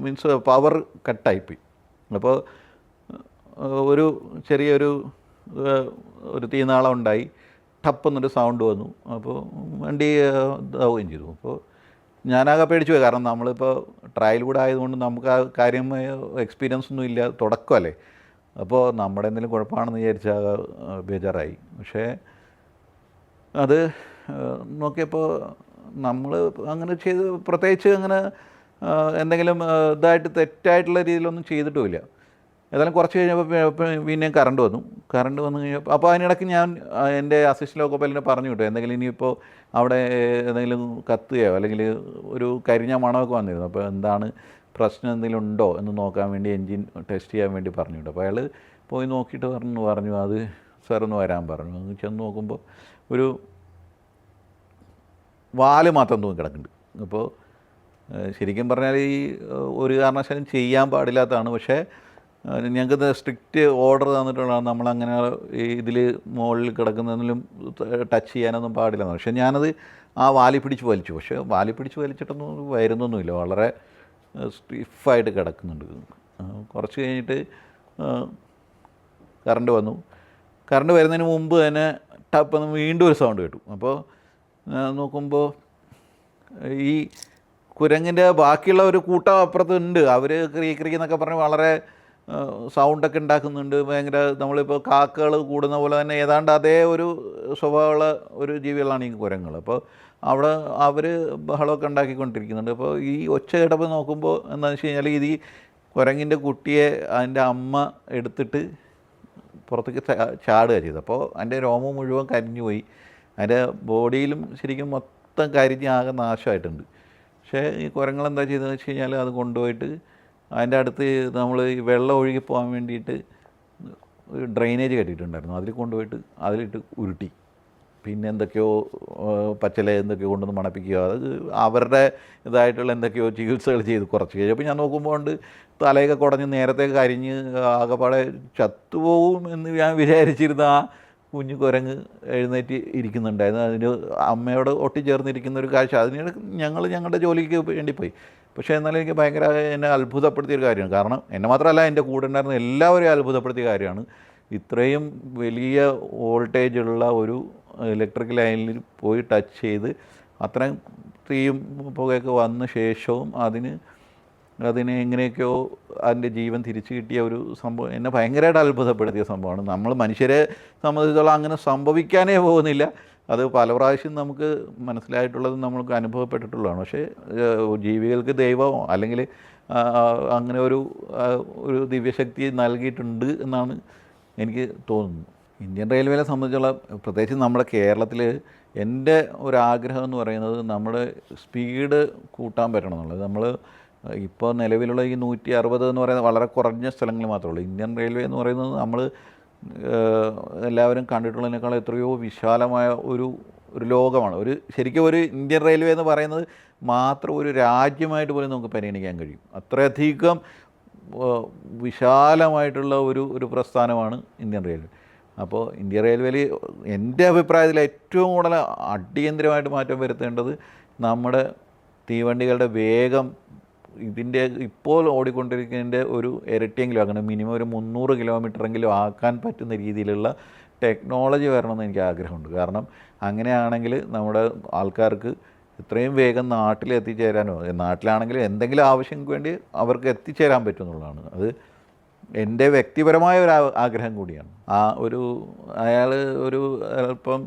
A: മീൻസ് പവർ കട്ടായിപ്പോയി. അപ്പോൾ ഒരു ചെറിയൊരു തീനാളം ഉണ്ടായി, ടപ്പെന്നൊരു സൗണ്ട് വന്നു. അപ്പോൾ വണ്ടി ഇതാവുകയും ചെയ്തു. അപ്പോൾ ഞാനാകെ പേടിച്ചു പോയി. കാരണം നമ്മളിപ്പോൾ ട്രയൽ കൂടെ ആയതുകൊണ്ട് നമുക്ക് ആ കാര്യമായ എക്സ്പീരിയൻസ് ഒന്നും ഇല്ല, തുടക്കമല്ലേ. അപ്പോൾ നമ്മുടെ എന്തെങ്കിലും കുഴപ്പമാണെന്ന് വിചാരിച്ചാൽ ബേജാറായി. പക്ഷേ അത് നോക്കിയപ്പോൾ നമ്മൾ അങ്ങനെ ചെയ്ത് പ്രത്യേകിച്ച് അങ്ങനെ എന്തെങ്കിലും തെറ്റായിട്ടുള്ള രീതിയിലൊന്നും ചെയ്തിട്ടുമില്ല. ഏതായാലും കുറച്ച് കഴിഞ്ഞപ്പോൾ പിന്നെയും കറണ്ട് വന്നു കഴിഞ്ഞപ്പോൾ അപ്പോൾ അതിനിടയ്ക്ക് ഞാൻ എൻ്റെ അസിസ്റ്റൻ്റ് ലോക്കോപ്പൈലറ്റിനെ പറഞ്ഞു വിട്ടു, എന്തെങ്കിലും ഇനിയിപ്പോൾ അവിടെ എന്തെങ്കിലും കത്തുകയോ അല്ലെങ്കിൽ ഒരു കരിഞ്ഞ മണമൊക്കെ വന്നിരുന്നു. അപ്പോൾ എന്താണ് പ്രശ്നം എന്തെങ്കിലും ഉണ്ടോ എന്ന് നോക്കാൻ വേണ്ടി എൻജിൻ ടെസ്റ്റ് ചെയ്യാൻ വേണ്ടി പറഞ്ഞു വിട്ടു. അപ്പോൾ അയാൾ പോയി നോക്കിയിട്ട് പറഞ്ഞു അത് സാറൊന്ന് വരാൻ പറഞ്ഞു. ചെന്ന് നോക്കുമ്പോൾ ഒരു വാല് മാത്രം തൂങ്ങി കിടക്കുന്നുണ്ട്. അപ്പോൾ ശരിക്കും പറഞ്ഞാൽ ഈ ഒരു കാരണവശാലും ചെയ്യാൻ പാടില്ലാത്തതാണ്. പക്ഷേ ഞങ്ങൾക്ക് സ്ട്രിക്റ്റ് ഓർഡർ തന്നിട്ടുള്ളതാണ്, നമ്മളങ്ങനെ ഇതിൽ മുകളിൽ കിടക്കുന്നതിലും ടച്ച് ചെയ്യാനൊന്നും പാടില്ലെന്ന്. പക്ഷേ ഞാനത് ആ വാലി പിടിച്ച് വലിച്ചു. പക്ഷേ വാലി പിടിച്ച് വലിച്ചിട്ടൊന്നും വരുന്നൊന്നുമില്ല, വളരെ സ്റ്റിഫായിട്ട് കിടക്കുന്നുണ്ട്. കുറച്ച് കഴിഞ്ഞിട്ട് കറണ്ട് വന്നു. കറണ്ട് വരുന്നതിന് മുമ്പ് തന്നെ ടപ്പെന്ന് വീണ്ടും ഒരു സൗണ്ട് കേട്ടു. അപ്പോൾ നോക്കുമ്പോൾ ഈ കുരങ്ങിൻ്റെ ബാക്കിയുള്ള ഒരു കൂട്ടം അപ്പുറത്തുണ്ട്. അവർ ക്രീ എന്നൊക്കെ പറഞ്ഞ് വളരെ സൗണ്ടൊക്കെ ഉണ്ടാക്കുന്നുണ്ട്. ഭയങ്കര നമ്മളിപ്പോൾ കാക്കകൾ കൂടുന്ന പോലെ തന്നെ ഏതാണ്ട് അതേ ഒരു സ്വഭാവമുള്ള ഒരു ജീവികളാണ് ഈ കുരങ്ങൾ. അപ്പോൾ അവിടെ അവർ ബഹളമൊക്കെ ഉണ്ടാക്കിക്കൊണ്ടിരിക്കുന്നുണ്ട്. അപ്പോൾ ഈ ഒച്ച കേട്ടപ്പോൾ നോക്കുമ്പോൾ എന്താണെന്ന് വെച്ച് കഴിഞ്ഞാൽ ഇത് ഈ കുരങ്ങിൻ്റെ കുട്ടിയെ അതിൻ്റെ അമ്മ എടുത്തിട്ട് പുറത്തേക്ക് ചാടുക ചെയ്തു. അപ്പോൾ അതിൻ്റെ രോമം മുഴുവൻ കരിഞ്ഞു പോയി, അതിൻ്റെ ബോഡിയിലും ശരിക്കും മൊത്തം കരിഞ്ഞ് ആകെ നാശമായിട്ടുണ്ട്. പക്ഷേ ഈ കുരങ്ങളെന്താ ചെയ്തതെന്ന് വെച്ച് കഴിഞ്ഞാൽ അത് കൊണ്ടുപോയിട്ട് അതിൻ്റെ അടുത്ത് നമ്മൾ ഈ വെള്ളം ഒഴുകി പോകാൻ വേണ്ടിയിട്ട് ഒരു ഡ്രെയിനേജ് കെട്ടിയിട്ടുണ്ടായിരുന്നു, അതിൽ കൊണ്ടുപോയിട്ട് അതിലിട്ട് ഉരുട്ടി. പിന്നെ എന്തൊക്കെയോ പച്ചില എന്തൊക്കെയോ കൊണ്ടുവന്ന് മണപ്പിക്കുക, അത് അവരുടെ ഇതായിട്ടുള്ള എന്തൊക്കെയോ ചികിത്സകൾ ചെയ്ത് കുറച്ച് കഴിഞ്ഞപ്പോൾ ഞാൻ നോക്കുമ്പോൾ ഉണ്ട് തലയൊക്കെ കുടഞ്ഞ് നേരത്തെ കരിഞ്ഞ് ആകെപ്പാടെ ചത്തുപോകും എന്ന് ഞാൻ വിചാരിച്ചിരുന്ന ആ കുഞ്ഞു കുരങ്ങ് എഴുന്നേറ്റ് ഇരിക്കുന്നുണ്ടായിരുന്നു. അതിന് അമ്മയോട് ഒട്ടിച്ചേർന്നിരിക്കുന്ന ഒരു കാഴ്ച. അതിന് ഞങ്ങളുടെ ജോലിക്ക് വേണ്ടി പോയി. പക്ഷേ എന്നാലും എനിക്ക് ഭയങ്കര എന്നെ അത്ഭുതപ്പെടുത്തിയൊരു കാര്യമാണ്. കാരണം എന്നെ മാത്രമല്ല എൻ്റെ കൂടെ ഉണ്ടായിരുന്ന എല്ലാവരെയും അത്ഭുതപ്പെടുത്തിയ കാര്യമാണ്. ഇത്രയും വലിയ വോൾട്ടേജുള്ള ഒരു ഇലക്ട്രിക് ലൈനിൽ പോയി ടച്ച് ചെയ്ത് അത്രയും തീയും പുകയൊക്കെ വന്ന ശേഷവും അതിന് എങ്ങനെയൊക്കെയോ അതിൻ്റെ ജീവൻ തിരിച്ചു കിട്ടിയ ഒരു സംഭവം എന്നെ ഭയങ്കരമായിട്ട് അത്ഭുതപ്പെടുത്തിയ സംഭവമാണ്. നമ്മൾ മനുഷ്യരെ സംബന്ധിച്ചിടത്തോളം അങ്ങനെ സംഭവിക്കാനേ പോകുന്നില്ല. അത് പല പ്രാവശ്യം നമുക്ക് മനസ്സിലായിട്ടുള്ളതും നമ്മൾക്ക് അനുഭവപ്പെട്ടിട്ടുള്ളതാണ്. പക്ഷേ ജീവികൾക്ക് ദൈവമോ അല്ലെങ്കിൽ അങ്ങനെ ഒരു ദിവ്യശക്തി നൽകിയിട്ടുണ്ട് എന്നാണ് എനിക്ക് തോന്നുന്നത്. ഇന്ത്യൻ റെയിൽവേയെ സംബന്ധിച്ചുള്ള പ്രത്യേകിച്ച് നമ്മുടെ കേരളത്തിൽ എൻ്റെ ഒരാഗ്രഹം എന്ന് പറയുന്നത് നമ്മുടെ സ്പീഡ് കൂട്ടാൻ പറ്റണം എന്നുള്ളത്. നമ്മൾ ഇപ്പോൾ നിലവിലുള്ള ഈ 160 എന്ന് പറയുന്നത് വളരെ കുറഞ്ഞ സ്ഥലങ്ങൾ മാത്രമേ ഉള്ളൂ. ഇന്ത്യൻ റെയിൽവേ എന്ന് പറയുന്നത് നമ്മൾ എല്ലാവരും കണ്ടിട്ടുള്ളതിനേക്കാൾ എത്രയോ വിശാലമായ ഒരു ലോകമാണ്. ശരിക്കും ഒരു ഇന്ത്യൻ റെയിൽവേ എന്ന് പറയുന്നത് മാത്രം ഒരു രാജ്യമായിട്ട് പോലും നമുക്ക് പരിഗണിക്കാൻ കഴിയും. അത്രയധികം വിശാലമായിട്ടുള്ള ഒരു പ്രസ്ഥാനമാണ് ഇന്ത്യൻ റെയിൽവേ. അപ്പോൾ ഇന്ത്യൻ റെയിൽവേയിൽ എൻ്റെ അഭിപ്രായത്തിൽ ഏറ്റവും കൂടുതൽ അടിയന്തരമായിട്ട് മാറ്റം വരുത്തേണ്ടത് നമ്മുടെ തീവണ്ടികളുടെ വേഗം ഇതിൻ്റെ ഇപ്പോൾ ഓടിക്കൊണ്ടിരിക്കുന്നതിൻ്റെ ഒരു ഇരട്ടിയെങ്കിലും ആക്കണം. മിനിമം ഒരു 300 കിലോമീറ്ററെങ്കിലും ആക്കാൻ പറ്റുന്ന രീതിയിലുള്ള ടെക്നോളജി വരണമെന്ന് എനിക്ക് ആഗ്രഹമുണ്ട്. കാരണം അങ്ങനെയാണെങ്കിൽ നമ്മുടെ ആൾക്കാർക്ക് എത്രയും വേഗം നാട്ടിലെത്തിച്ചേരാനോ, നാട്ടിലാണെങ്കിൽ എന്തെങ്കിലും ആവശ്യങ്ങൾക്ക് വേണ്ടി അവർക്ക് എത്തിച്ചേരാൻ പറ്റുമെന്നുള്ളതാണ്. അത് എൻ്റെ വ്യക്തിപരമായ ഒരു ആഗ്രഹം കൂടിയാണ്. അയാൾ ഒരു അല്പം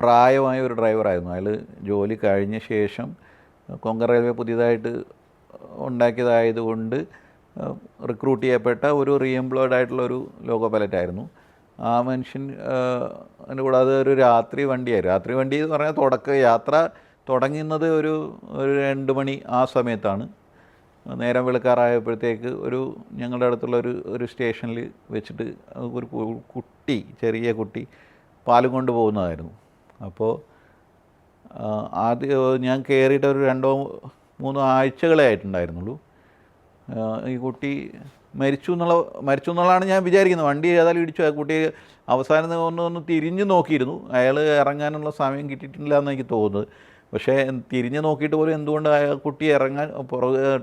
A: പ്രായമായ ഒരു ഡ്രൈവറായിരുന്നു. അയാൾ ജോലി കഴിഞ്ഞ ശേഷം കൊങ്കൺ റെയിൽവേ പുതിയതായിട്ട് ഉണ്ടാക്കിയതായതുകൊണ്ട് റിക്രൂട്ട് ചെയ്യപ്പെട്ട ഒരു റീഎംപ്ലോയ്ഡ് ആയിട്ടുള്ള ഒരു ലോക്കോ പൈലറ്റായിരുന്നു. ആ മനുഷ്യൻ അതിൻ്റെ കൂടാതെ ഒരു രാത്രി വണ്ടിയായിരുന്നു. രാത്രി വണ്ടി എന്ന് പറഞ്ഞാൽ യാത്ര തുടങ്ങുന്നത് ഒരു 2 മണി ആ സമയത്താണ്. നേരം വെളുക്കാറായപ്പോഴത്തേക്ക് ഞങ്ങളുടെ അടുത്തുള്ള ഒരു സ്റ്റേഷനിൽ വെച്ചിട്ട് ഒരു ചെറിയ കുട്ടി പാലും കൊണ്ട് പോകുന്നതായിരുന്നു. അപ്പോൾ ഞാൻ കയറിയിട്ട് ഒരു 2-3 ആഴ്ചകളെ ആയിട്ടുണ്ടായിരുന്നുള്ളൂ. ഈ കുട്ടി മരിച്ചു എന്നുള്ളതാണ് ഞാൻ വിചാരിക്കുന്നത്. വണ്ടി ഏതായാലും ഇടിച്ചു. ആ കുട്ടി അവസാനം ഒന്ന് തിരിഞ്ഞ് നോക്കിയിരുന്നു. അയാൾ ഇറങ്ങാനുള്ള സമയം കിട്ടിയിട്ടില്ല എന്ന് എനിക്ക് തോന്നുന്നത്. പക്ഷേ തിരിഞ്ഞ് നോക്കിയിട്ട് പോലും എന്തുകൊണ്ട് ആ കുട്ടി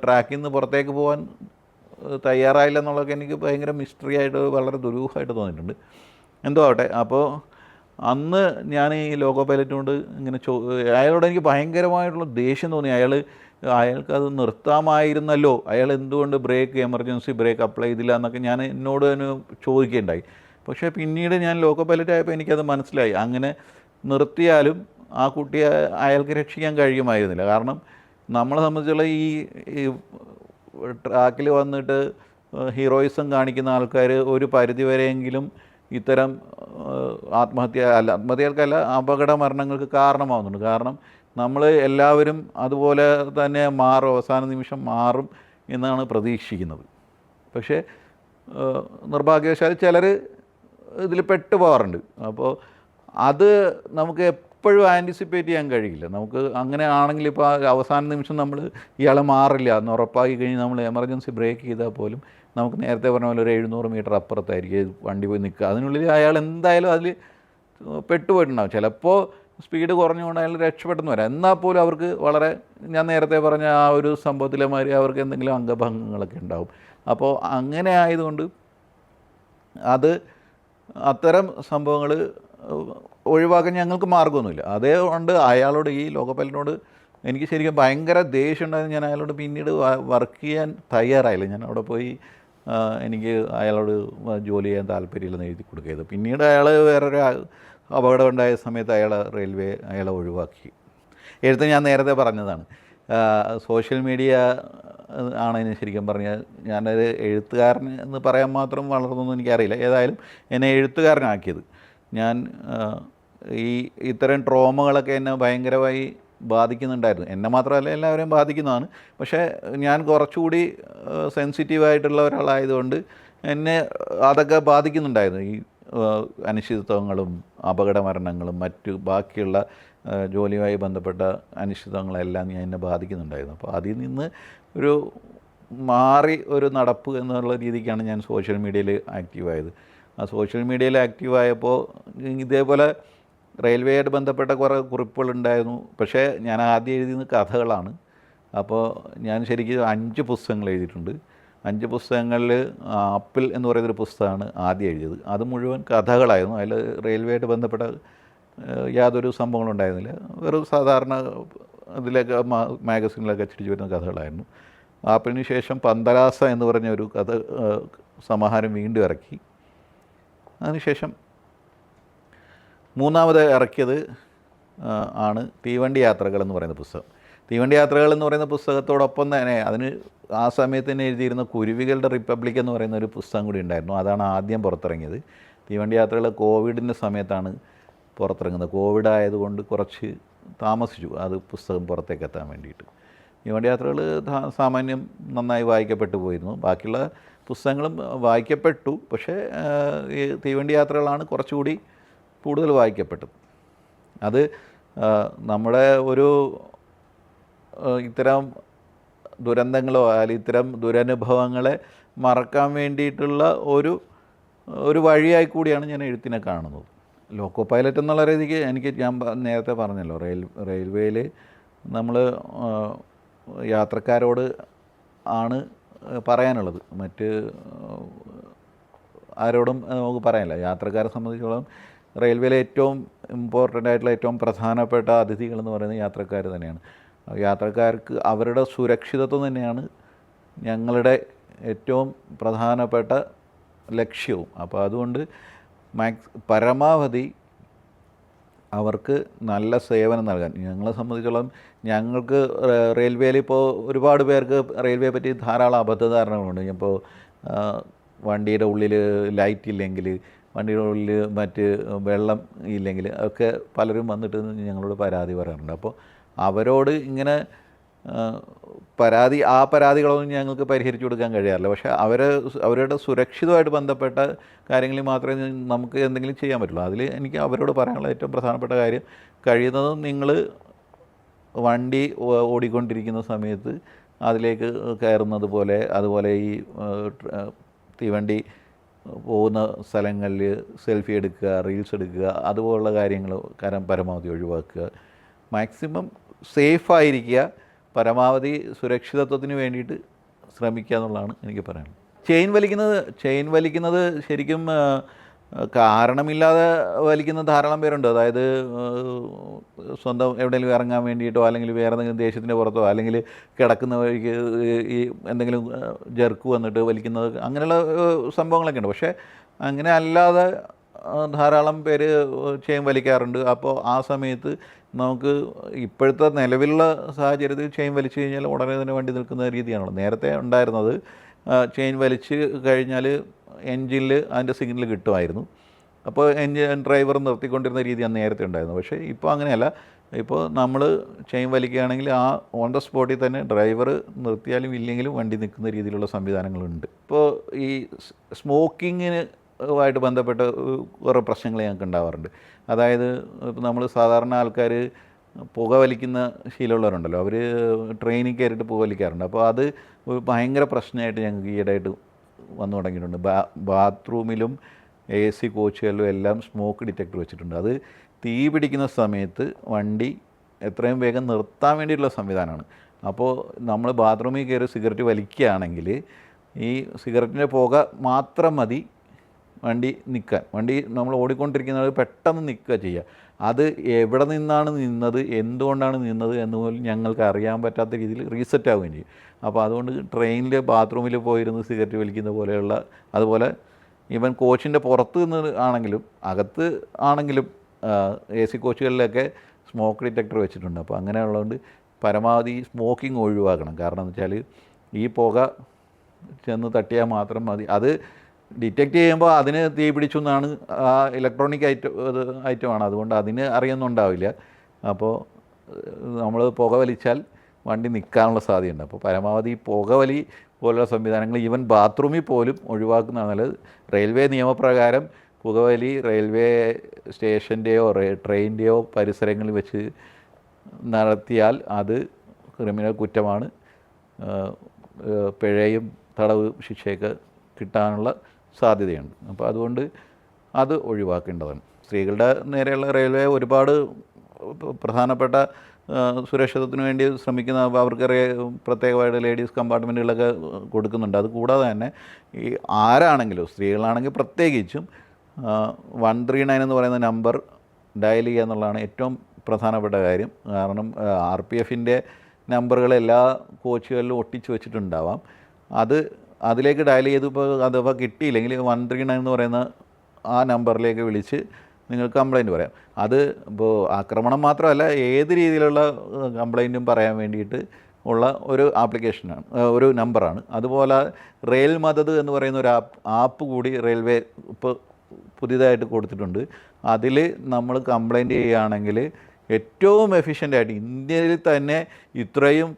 A: ട്രാക്കിൽ നിന്ന് പുറത്തേക്ക് പോകാൻ തയ്യാറായില്ല എന്നുള്ളതൊക്കെ എനിക്ക് ഭയങ്കര മിസ്റ്ററി ആയിട്ട്, വളരെ ദുരൂഹമായിട്ട് തോന്നിയിട്ടുണ്ട്. എന്തോ ആവട്ടെ. അപ്പോൾ അന്ന് ഞാൻ ഈ ലോക്കോ പൈലറ്റിനോട് ഇങ്ങനെ അയാളോട് എനിക്ക് ഭയങ്കരമായിട്ടുള്ള ദേഷ്യം തോന്നി. അയാൾക്കത് നിർത്താമായിരുന്നല്ലോ, അയാൾ എന്തുകൊണ്ട് എമർജൻസി ബ്രേക്ക് അപ്ലൈ ചെയ്തില്ല എന്നൊക്കെ എന്നോട് തന്നെ ചോദിക്കുകയുണ്ടായി. പക്ഷേ പിന്നീട് ഞാൻ ലോക്കോ പൈലറ്റ് ആയപ്പോൾ എനിക്കത് മനസ്സിലായി. അങ്ങനെ നിർത്തിയാലും ആ കുട്ടിയെ അയാൾക്ക് രക്ഷിക്കാൻ കഴിയുമായിരുന്നില്ല. കാരണം നമ്മളെ സംബന്ധിച്ചുള്ള ഈ ട്രാക്കിൽ വന്നിട്ട് ഹീറോയിസം കാണിക്കുന്ന ആൾക്കാർ ഒരു പരിധിവരെയെങ്കിലും ഇത്തരം ആത്മഹത്യകൾക്കല്ല, അപകട മരണങ്ങൾക്ക് കാരണമാവുന്നുണ്ട്. കാരണം നമ്മൾ എല്ലാവരും അതുപോലെ തന്നെ അവസാന നിമിഷം മാറും എന്നാണ് പ്രതീക്ഷിക്കുന്നത്. പക്ഷേ നിർഭാഗ്യവശാൽ ചിലർ ഇതിൽ പെട്ടുപോകാറുണ്ട്. അപ്പോൾ അത് നമുക്ക് എപ്പോഴും ആൻറ്റിസിപ്പേറ്റ് ചെയ്യാൻ കഴിയില്ല. നമുക്ക് അങ്ങനെ ആണെങ്കിൽ ഇപ്പോൾ അവസാന നിമിഷം നമ്മൾ ഇയാളെ മാറില്ല എന്ന് ഉറപ്പാക്കി കഴിഞ്ഞ് നമ്മൾ എമർജൻസി ബ്രേക്ക് ചെയ്താൽ പോലും നമുക്ക് നേരത്തെ പറഞ്ഞ പോലെ ഒരു 700 മീറ്റർ അപ്പുറത്തായിരിക്കും വണ്ടി പോയി നിൽക്കുക. അതിനുള്ളിൽ അയാൾ എന്തായാലും അതിൽ പെട്ടുപോയിട്ടുണ്ടാകും. ചിലപ്പോൾ സ്പീഡ് കുറഞ്ഞുകൊണ്ട് അയാൾ രക്ഷപ്പെട്ടെന്ന് വരാം. എന്നാൽ പോലും അവർക്ക് ഞാൻ നേരത്തെ പറഞ്ഞ ആ ഒരു സംഭവത്തിലെ മാതിരി അവർക്ക് എന്തെങ്കിലും അംഗഭംഗങ്ങളൊക്കെ ഉണ്ടാവും. അപ്പോൾ അങ്ങനെ ആയതുകൊണ്ട് അത്തരം സംഭവങ്ങൾ ഒഴിവാക്കാൻ ഞങ്ങൾക്ക് മാർഗ്ഗമൊന്നുമില്ല. അതേകൊണ്ട് അയാളോട്, ഈ ലോക്കോ പൈലറ്റിനോട് എനിക്ക് ശരിക്കും ഭയങ്കര ദേഷ്യം ഉണ്ടായിരുന്നു. ഞാൻ അയാളോട് പിന്നീട് വർക്ക് ചെയ്യാൻ തയ്യാറായില്ല. ഞാൻ അവിടെ പോയി എനിക്ക് അയാളോട് ജോലി ചെയ്യാൻ താല്പര്യമില്ലെന്ന് എഴുതി കൊടുക്കുകയത്. പിന്നീട് അയാൾ വേറൊരു അപകടം ഉണ്ടായ സമയത്ത് അയാളെ ഒഴിവാക്കി. ഞാൻ നേരത്തെ പറഞ്ഞതാണ്. സോഷ്യൽ മീഡിയ ആണെന്ന് ശരിക്കും പറഞ്ഞാൽ ഞാനൊരു എഴുത്തുകാരൻ എന്ന് പറയാൻ മാത്രം വളർന്നൊന്നും എനിക്കറിയില്ല. ഏതായാലും എന്നെ എഴുത്തുകാരനാക്കിയത് ഇത്തരം ട്രോമകളൊക്കെ എന്നെ ഭയങ്കരമായി ബാധിക്കുന്നുണ്ടായിരുന്നു. എന്നെ മാത്രമല്ല, എല്ലാവരെയും ബാധിക്കുന്നതാണ്. പക്ഷേ ഞാൻ കുറച്ചുകൂടി സെൻസിറ്റീവായിട്ടുള്ള ഒരാളായതുകൊണ്ട് എന്നെ അതൊക്കെ ബാധിക്കുന്നുണ്ടായിരുന്നു. ഈ അനിശ്ചിതത്വങ്ങളും അപകട മരണങ്ങളും ബാക്കിയുള്ള ജോലിയുമായി ബന്ധപ്പെട്ട അനിശ്ചിതത്വങ്ങളെല്ലാം എന്നെ ബാധിക്കുന്നുണ്ടായിരുന്നു. അപ്പോൾ അതിൽ നിന്ന് ഒരു നടപ്പ് എന്നുള്ള രീതിക്കാണ് ഞാൻ സോഷ്യൽ മീഡിയയിൽ ആക്റ്റീവായത്. ആ സോഷ്യൽ മീഡിയയിൽ ആക്റ്റീവായപ്പോൾ ഇതേപോലെ റെയിൽവേയായിട്ട് ബന്ധപ്പെട്ട കുറേ കുറിപ്പുകളുണ്ടായിരുന്നു. പക്ഷേ ഞാൻ ആദ്യം എഴുതിയത് കഥകളാണ്. അപ്പോൾ ഞാൻ ശരിക്കും 5 പുസ്തകങ്ങൾ എഴുതിയിട്ടുണ്ട്. 5 പുസ്തകങ്ങളിൽ ആപ്പിൾ എന്ന് പറയുന്നൊരു പുസ്തകമാണ് ആദ്യം എഴുതിയത്. അത് മുഴുവൻ കഥകളായിരുന്നു. അതിൽ റെയിൽവേയായിട്ട് ബന്ധപ്പെട്ട യാതൊരു സംഭവങ്ങളും ഉണ്ടായിരുന്നില്ല. വെറും സാധാരണ ഇതിലൊക്കെ മാഗസിനിലൊക്കെ അച്ചടിച്ച് വരുന്ന കഥകളായിരുന്നു. ആപ്പിളിന് ശേഷം പന്തലാസ എന്ന് പറഞ്ഞ ഒരു കഥ സമാഹാരം വീണ്ടും ഇറക്കി. അതിനുശേഷം മൂന്നാമത് ഇറക്കിയത് ആണ് തീവണ്ടി യാത്രകൾ എന്ന് പറയുന്ന പുസ്തകം. തീവണ്ടി യാത്രകൾ എന്ന് പറയുന്ന പുസ്തകത്തോടൊപ്പം തന്നെ ആ സമയത്ത് തന്നെ എഴുതിയിരുന്ന കുരുവികളുടെ റിപ്പബ്ലിക് എന്ന് പറയുന്ന ഒരു പുസ്തകം കൂടി ഉണ്ടായിരുന്നു. അതാണ് ആദ്യം പുറത്തിറങ്ങിയത്. തീവണ്ടി യാത്രകൾ കോവിഡിൻ്റെ സമയത്താണ് പുറത്തിറങ്ങുന്നത്. കോവിഡ് ആയതുകൊണ്ട് കുറച്ച് താമസിച്ചു അത് പുസ്തകം പുറത്തേക്ക് എത്താൻ വേണ്ടിയിട്ട്. തീവണ്ടി യാത്രകൾ സാമാന്യം നന്നായി വായിക്കപ്പെട്ടു പോയിരുന്നു. ബാക്കിയുള്ള പുസ്തകങ്ങളും വായിക്കപ്പെട്ടു. പക്ഷേ ഈ തീവണ്ടി യാത്രകളാണ് കുറച്ചുകൂടി കൂടുതൽ വായിക്കപ്പെട്ടത്. അത് നമ്മുടെ ഇത്തരം ദുരന്തങ്ങളോ അല്ലെങ്കിൽ ഇത്തരം ദുരനുഭവങ്ങളെ മറക്കാൻ വേണ്ടിയിട്ടുള്ള ഒരു വഴിയായി കൂടിയാണ് ഞാൻ എഴുത്തിനെ കാണുന്നത്. ലോക്കോ പൈലറ്റ് എന്നുള്ള രീതിക്ക് ഞാൻ നേരത്തെ പറഞ്ഞല്ലോ, റെയിൽവേയിൽ നമ്മൾ യാത്രക്കാരോട് ആണ് പറയാനുള്ളത്. മറ്റ് ആരോടും നമുക്ക് പറയാനില്ല. യാത്രക്കാരെ സംബന്ധിച്ചിടത്തോളം റെയിൽവേയിലെ ഏറ്റവും ഇമ്പോർട്ടൻ്റ് ആയിട്ടുള്ള ഏറ്റവും പ്രധാനപ്പെട്ട അതിഥികളെന്ന് പറയുന്നത് യാത്രക്കാർ തന്നെയാണ്. യാത്രക്കാർക്ക് അവരുടെ സുരക്ഷിതത്വം തന്നെയാണ് ഞങ്ങളുടെ ഏറ്റവും പ്രധാനപ്പെട്ട ലക്ഷ്യവും. അപ്പോൾ അതുകൊണ്ട് പരമാവധി അവർക്ക് നല്ല സേവനം നൽകാൻ ഞങ്ങളെ സംബന്ധിച്ചോളം ഞങ്ങൾക്ക് റെയിൽവേയിൽ ഇപ്പോൾ ഒരുപാട് പേർക്ക് റെയിൽവേയെ പറ്റി ധാരാളം അബദ്ധധാരണകളുണ്ട്. ഇപ്പോൾ വണ്ടിയുടെ ഉള്ളിൽ ലൈറ്റ് ഇല്ലെങ്കിൽ, വണ്ടിയുടെ ഉള്ളിൽ മറ്റ് വെള്ളം ഇല്ലെങ്കിൽ ഒക്കെ പലരും വന്നിട്ട് ഞങ്ങളോട് പരാതി പറയാറുണ്ട്. അപ്പോൾ അവരോട് ഇങ്ങനെ പരാതികളൊന്നും ഞങ്ങൾക്ക് പരിഹരിച്ചു കൊടുക്കാൻ കഴിയാറില്ല. പക്ഷേ അവരുടെ സുരക്ഷിതമായിട്ട് ബന്ധപ്പെട്ട കാര്യങ്ങളിൽ മാത്രമേ നമുക്ക് എന്തെങ്കിലും ചെയ്യാൻ പറ്റുള്ളൂ. അതിൽ എനിക്ക് അവരോട് പറയാനുള്ള ഏറ്റവും പ്രധാനപ്പെട്ട കാര്യം, കഴിയുന്നതും നിങ്ങൾ വണ്ടി ഓടിക്കൊണ്ടിരിക്കുന്ന സമയത്ത് അതിലേക്ക് കയറുന്നത് പോലെ, അതുപോലെ ഈ തീവണ്ടി പോകുന്ന സ്ഥലങ്ങളിൽ സെൽഫി എടുക്കുക, റീൽസ് എടുക്കുക, അതുപോലുള്ള കാര്യങ്ങൾ പരമാവധി ഒഴിവാക്കുക. മാക്സിമം സേഫായിരിക്കുക, പരമാവധി സുരക്ഷിതത്വത്തിന് വേണ്ടിയിട്ട് ശ്രമിക്കുക എന്നുള്ളതാണ് എനിക്ക് പറയാനുള്ളത്. ചെയിൻ വലിക്കുന്നത് ശരിക്കും കാരണമില്ലാതെ വലിക്കുന്ന ധാരാളം പേരുണ്ട്. അതായത് സ്വന്തം എവിടെയെങ്കിലും ഇറങ്ങാൻ വേണ്ടിയിട്ടോ, അല്ലെങ്കിൽ വേറെ എന്തെങ്കിലും ദേശത്തിൻ്റെ പുറത്തോ, അല്ലെങ്കിൽ കിടക്കുന്ന വഴിക്ക് ഈ എന്തെങ്കിലും ജെർക്ക് വന്നിട്ട് വലിക്കുന്നത്, അങ്ങനെയുള്ള സംഭവങ്ങളൊക്കെ ഉണ്ട്. പക്ഷേ അങ്ങനെ അല്ലാതെ ധാരാളം പേര് ചെയിൻ വലിക്കാറുണ്ട്. അപ്പോൾ ആ സമയത്ത് നമുക്ക് ഇപ്പോഴത്തെ നിലവിലുള്ള സാഹചര്യത്തിൽ ചെയിൻ വലിച്ചു കഴിഞ്ഞാൽ ഉടനെ തന്നെ വണ്ടി നിൽക്കുന്ന രീതിയാണല്ലോ. നേരത്തെ ഉണ്ടായിരുന്നത് ചെയിൻ വലിച്ച് കഴിഞ്ഞാൽ എൻജിനിൽ അതിൻ്റെ സിഗ്നൽ കിട്ടുമായിരുന്നു. അപ്പോൾ ഡ്രൈവർ നിർത്തിക്കൊണ്ടിരുന്ന രീതിയാണ് നേരത്തെ ഉണ്ടായിരുന്നത്. പക്ഷേ ഇപ്പോൾ അങ്ങനെയല്ല. ഇപ്പോൾ നമ്മൾ ചെയിൻ വലിക്കുകയാണെങ്കിൽ ആ ഓൺ ദ സ്പോട്ടിൽ തന്നെ ഡ്രൈവർ നിർത്തിയാലും ഇല്ലെങ്കിലും വണ്ടി നിൽക്കുന്ന രീതിയിലുള്ള സംവിധാനങ്ങളുണ്ട്. ഇപ്പോൾ ഈ സ്മോക്കിങ്ങിന് ആയിട്ട് ബന്ധപ്പെട്ട കുറേ പ്രശ്നങ്ങൾ ഞങ്ങൾക്ക് ഉണ്ടാവാറുണ്ട്. അതായത് ഇപ്പോൾ നമ്മൾ സാധാരണ ആൾക്കാർ പുക വലിക്കുന്ന ശീലമുള്ളവരുണ്ടല്ലോ, അവർ ട്രെയിനിൽ കയറിയിട്ട് പുക വലിക്കാറുണ്ട്. അപ്പോൾ അത് ഭയങ്കര പ്രശ്നമായിട്ട് ഞങ്ങൾക്ക് ഈയിടെയായിട്ട് വന്നു തുടങ്ങിയിട്ടുണ്ട്. ബാത്റൂമിലും AC കോച്ചുകളിലും എല്ലാം സ്മോക്ക് ഡിറ്റക്ടർ വെച്ചിട്ടുണ്ട്. അത് തീ പിടിക്കുന്ന സമയത്ത് വണ്ടി എത്രയും വേഗം നിർത്താൻ വേണ്ടിയിട്ടുള്ള സംവിധാനമാണ്. അപ്പോൾ നമ്മൾ ബാത്റൂമിൽ കയറി സിഗരറ്റ് വലിക്കുകയാണെങ്കിൽ ഈ സിഗരറ്റിൻ്റെ പുക മാത്രം മതി വണ്ടി നിൽക്കാൻ. വണ്ടി നമ്മൾ ഓടിക്കൊണ്ടിരിക്കുന്നത് പെട്ടെന്ന് നിൽക്കുക ചെയ്യുക. അത് എവിടെ നിന്നാണ് നിന്നത്, എന്തുകൊണ്ടാണ് നിന്നത് എന്ന് പോലും ഞങ്ങൾക്ക് അറിയാൻ പറ്റാത്ത രീതിയിൽ റീസെറ്റ് ആവുകയും ചെയ്യും. അപ്പോൾ അതുകൊണ്ട് ട്രെയിനിൽ ബാത്റൂമിൽ പോയിരുന്ന് സിഗരറ്റ് വലിക്കുന്ന പോലെയുള്ള, അതുപോലെ ഈവൻ കോച്ചിൻ്റെ പുറത്ത് നിന്ന് ആണെങ്കിലും അകത്ത് ആണെങ്കിലും AC കോച്ചുകളിലൊക്കെ സ്മോക്ക് ഡിറ്റക്ടർ വെച്ചിട്ടുണ്ട്. അപ്പോൾ അങ്ങനെയുള്ളതുകൊണ്ട് പരമാവധി സ്മോക്കിംഗ് ഒഴിവാക്കണം. കാരണം എന്ന് വെച്ചാൽ ഈ പുക ചെന്ന് തട്ടിയാൽ മാത്രം മതി. അത് ഡിറ്റക്റ്റ് ചെയ്യുമ്പോൾ അതിന് തീ പിടിച്ചു എന്നാണ്, ആ ഇലക്ട്രോണിക് ഐറ്റമാണ്, അതുകൊണ്ട് അതിന് അറിയുന്നുണ്ടാവില്ല. അപ്പോൾ നമ്മൾ പുക വലിച്ചാൽ വണ്ടി നിൽക്കാനുള്ള സാധ്യതയുണ്ട്. അപ്പോൾ പരമാവധി പുകവലി പോലുള്ള സംവിധാനങ്ങൾ ഈവൻ ബാത്റൂമിൽ പോലും ഒഴിവാക്കുന്നതാണ് നല്ലത്. റെയിൽവേ നിയമപ്രകാരം പുകവലി റെയിൽവേ സ്റ്റേഷൻ്റെയോ ട്രെയിനിൻ്റെയോ പരിസരങ്ങളിൽ വെച്ച് നടത്തിയാൽ അത് ക്രിമിനൽ കുറ്റമാണ്. പിഴയും തടവ് ശിക്ഷയൊക്കെ കിട്ടാനുള്ള സാധ്യതയുണ്ട്. അപ്പോൾ അതുകൊണ്ട് അത് ഒഴിവാക്കേണ്ടതാണ്. സ്ത്രീകളുടെ നേരെയുള്ള റെയിൽവേ ഒരുപാട് പ്രധാനപ്പെട്ട സുരക്ഷിതത്വത്തിന് വേണ്ടി ശ്രമിക്കുന്ന, അവർക്ക് പ്രത്യേകമായിട്ട് ലേഡീസ് കമ്പാർട്ട്മെൻറ്റുകളൊക്കെ കൊടുക്കുന്നുണ്ട്. അത് കൂടാതെ തന്നെ ഈ ആരാണെങ്കിലും സ്ത്രീകളാണെങ്കിൽ പ്രത്യേകിച്ചും 139 എന്ന് പറയുന്ന നമ്പർ ഡയൽ ചെയ്യുക എന്നുള്ളതാണ് ഏറ്റവും പ്രധാനപ്പെട്ട കാര്യം. കാരണം RPFൻ്റെ നമ്പറുകൾ എല്ലാ കോച്ചുകളിലും ഒട്ടിച്ച് വെച്ചിട്ടുണ്ടാവാം. അതിലേക്ക് ഡയൽ ചെയ്തപ്പോൾ അഥവാ കിട്ടിയില്ലെങ്കിൽ 139 എന്ന് പറയുന്ന ആ നമ്പറിലേക്ക് വിളിച്ച് നിങ്ങൾക്ക് കംപ്ലയിൻറ്റ് പറയാം. അത് ഇപ്പോൾ ആക്രമണം മാത്രമല്ല, ഏത് രീതിയിലുള്ള കംപ്ലയിൻറ്റും പറയാൻ വേണ്ടിയിട്ട് ഉള്ള ഒരു ആപ്ലിക്കേഷനാണ്, ഒരു നമ്പറാണ്. അതുപോലെ റെയിൽ മദത് എന്ന് പറയുന്ന ഒരു ആപ്പ് കൂടി റെയിൽവേ ഇപ്പോൾ പുതിയതായിട്ട് കൊടുത്തിട്ടുണ്ട്. അതിൽ നമ്മൾ കംപ്ലയിൻറ്റ് ചെയ്യുകയാണെങ്കിൽ ഏറ്റവും എഫിഷ്യൻ്റായിട്ട് ഇന്ത്യയിൽ തന്നെ ഇത്രയും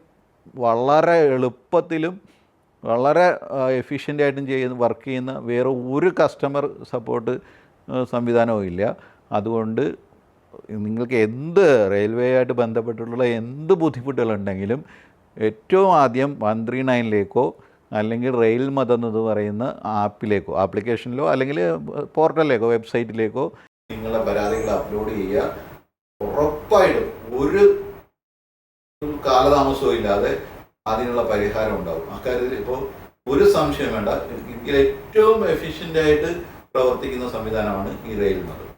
A: വളരെ എളുപ്പത്തിലും വളരെ എഫിഷ്യൻ്റായിട്ടും വർക്ക് ചെയ്യുന്ന വേറെ ഒരു കസ്റ്റമർ സപ്പോർട്ട് സംവിധാനവും ഇല്ല. അതുകൊണ്ട് നിങ്ങൾക്ക് എന്ത് റെയിൽവേ ആയിട്ട് ബന്ധപ്പെട്ടിട്ടുള്ള എന്ത് ബുദ്ധിമുട്ടുകളുണ്ടെങ്കിലും ഏറ്റവും ആദ്യം 139ലേക്കോ അല്ലെങ്കിൽ റെയിൽ മദത് എന്ന് പറയുന്ന ആപ്പിലേക്കോ, ആപ്ലിക്കേഷനിലോ അല്ലെങ്കിൽ പോർട്ടലിലേക്കോ, വെബ്സൈറ്റിലേക്കോ നിങ്ങളുടെ പരാതികൾ അപ്ലോഡ് ചെയ്യുക. ഉറപ്പായിട്ടും ഒരു കാലതാമസവും ഇല്ലാതെ അതിനുള്ള പരിഹാരം ഉണ്ടാവും. അക്കാര്യത്തിൽ ഇപ്പോൾ ഒരു സംശയം വേണ്ട. ഇന്ത്യയിൽ ഏറ്റവും എഫിഷ്യൻ്റ് ആയിട്ട് പ്രവർത്തിക്കുന്ന സംവിധാനമാണ് ഈ റെയിൽ എന്നത്.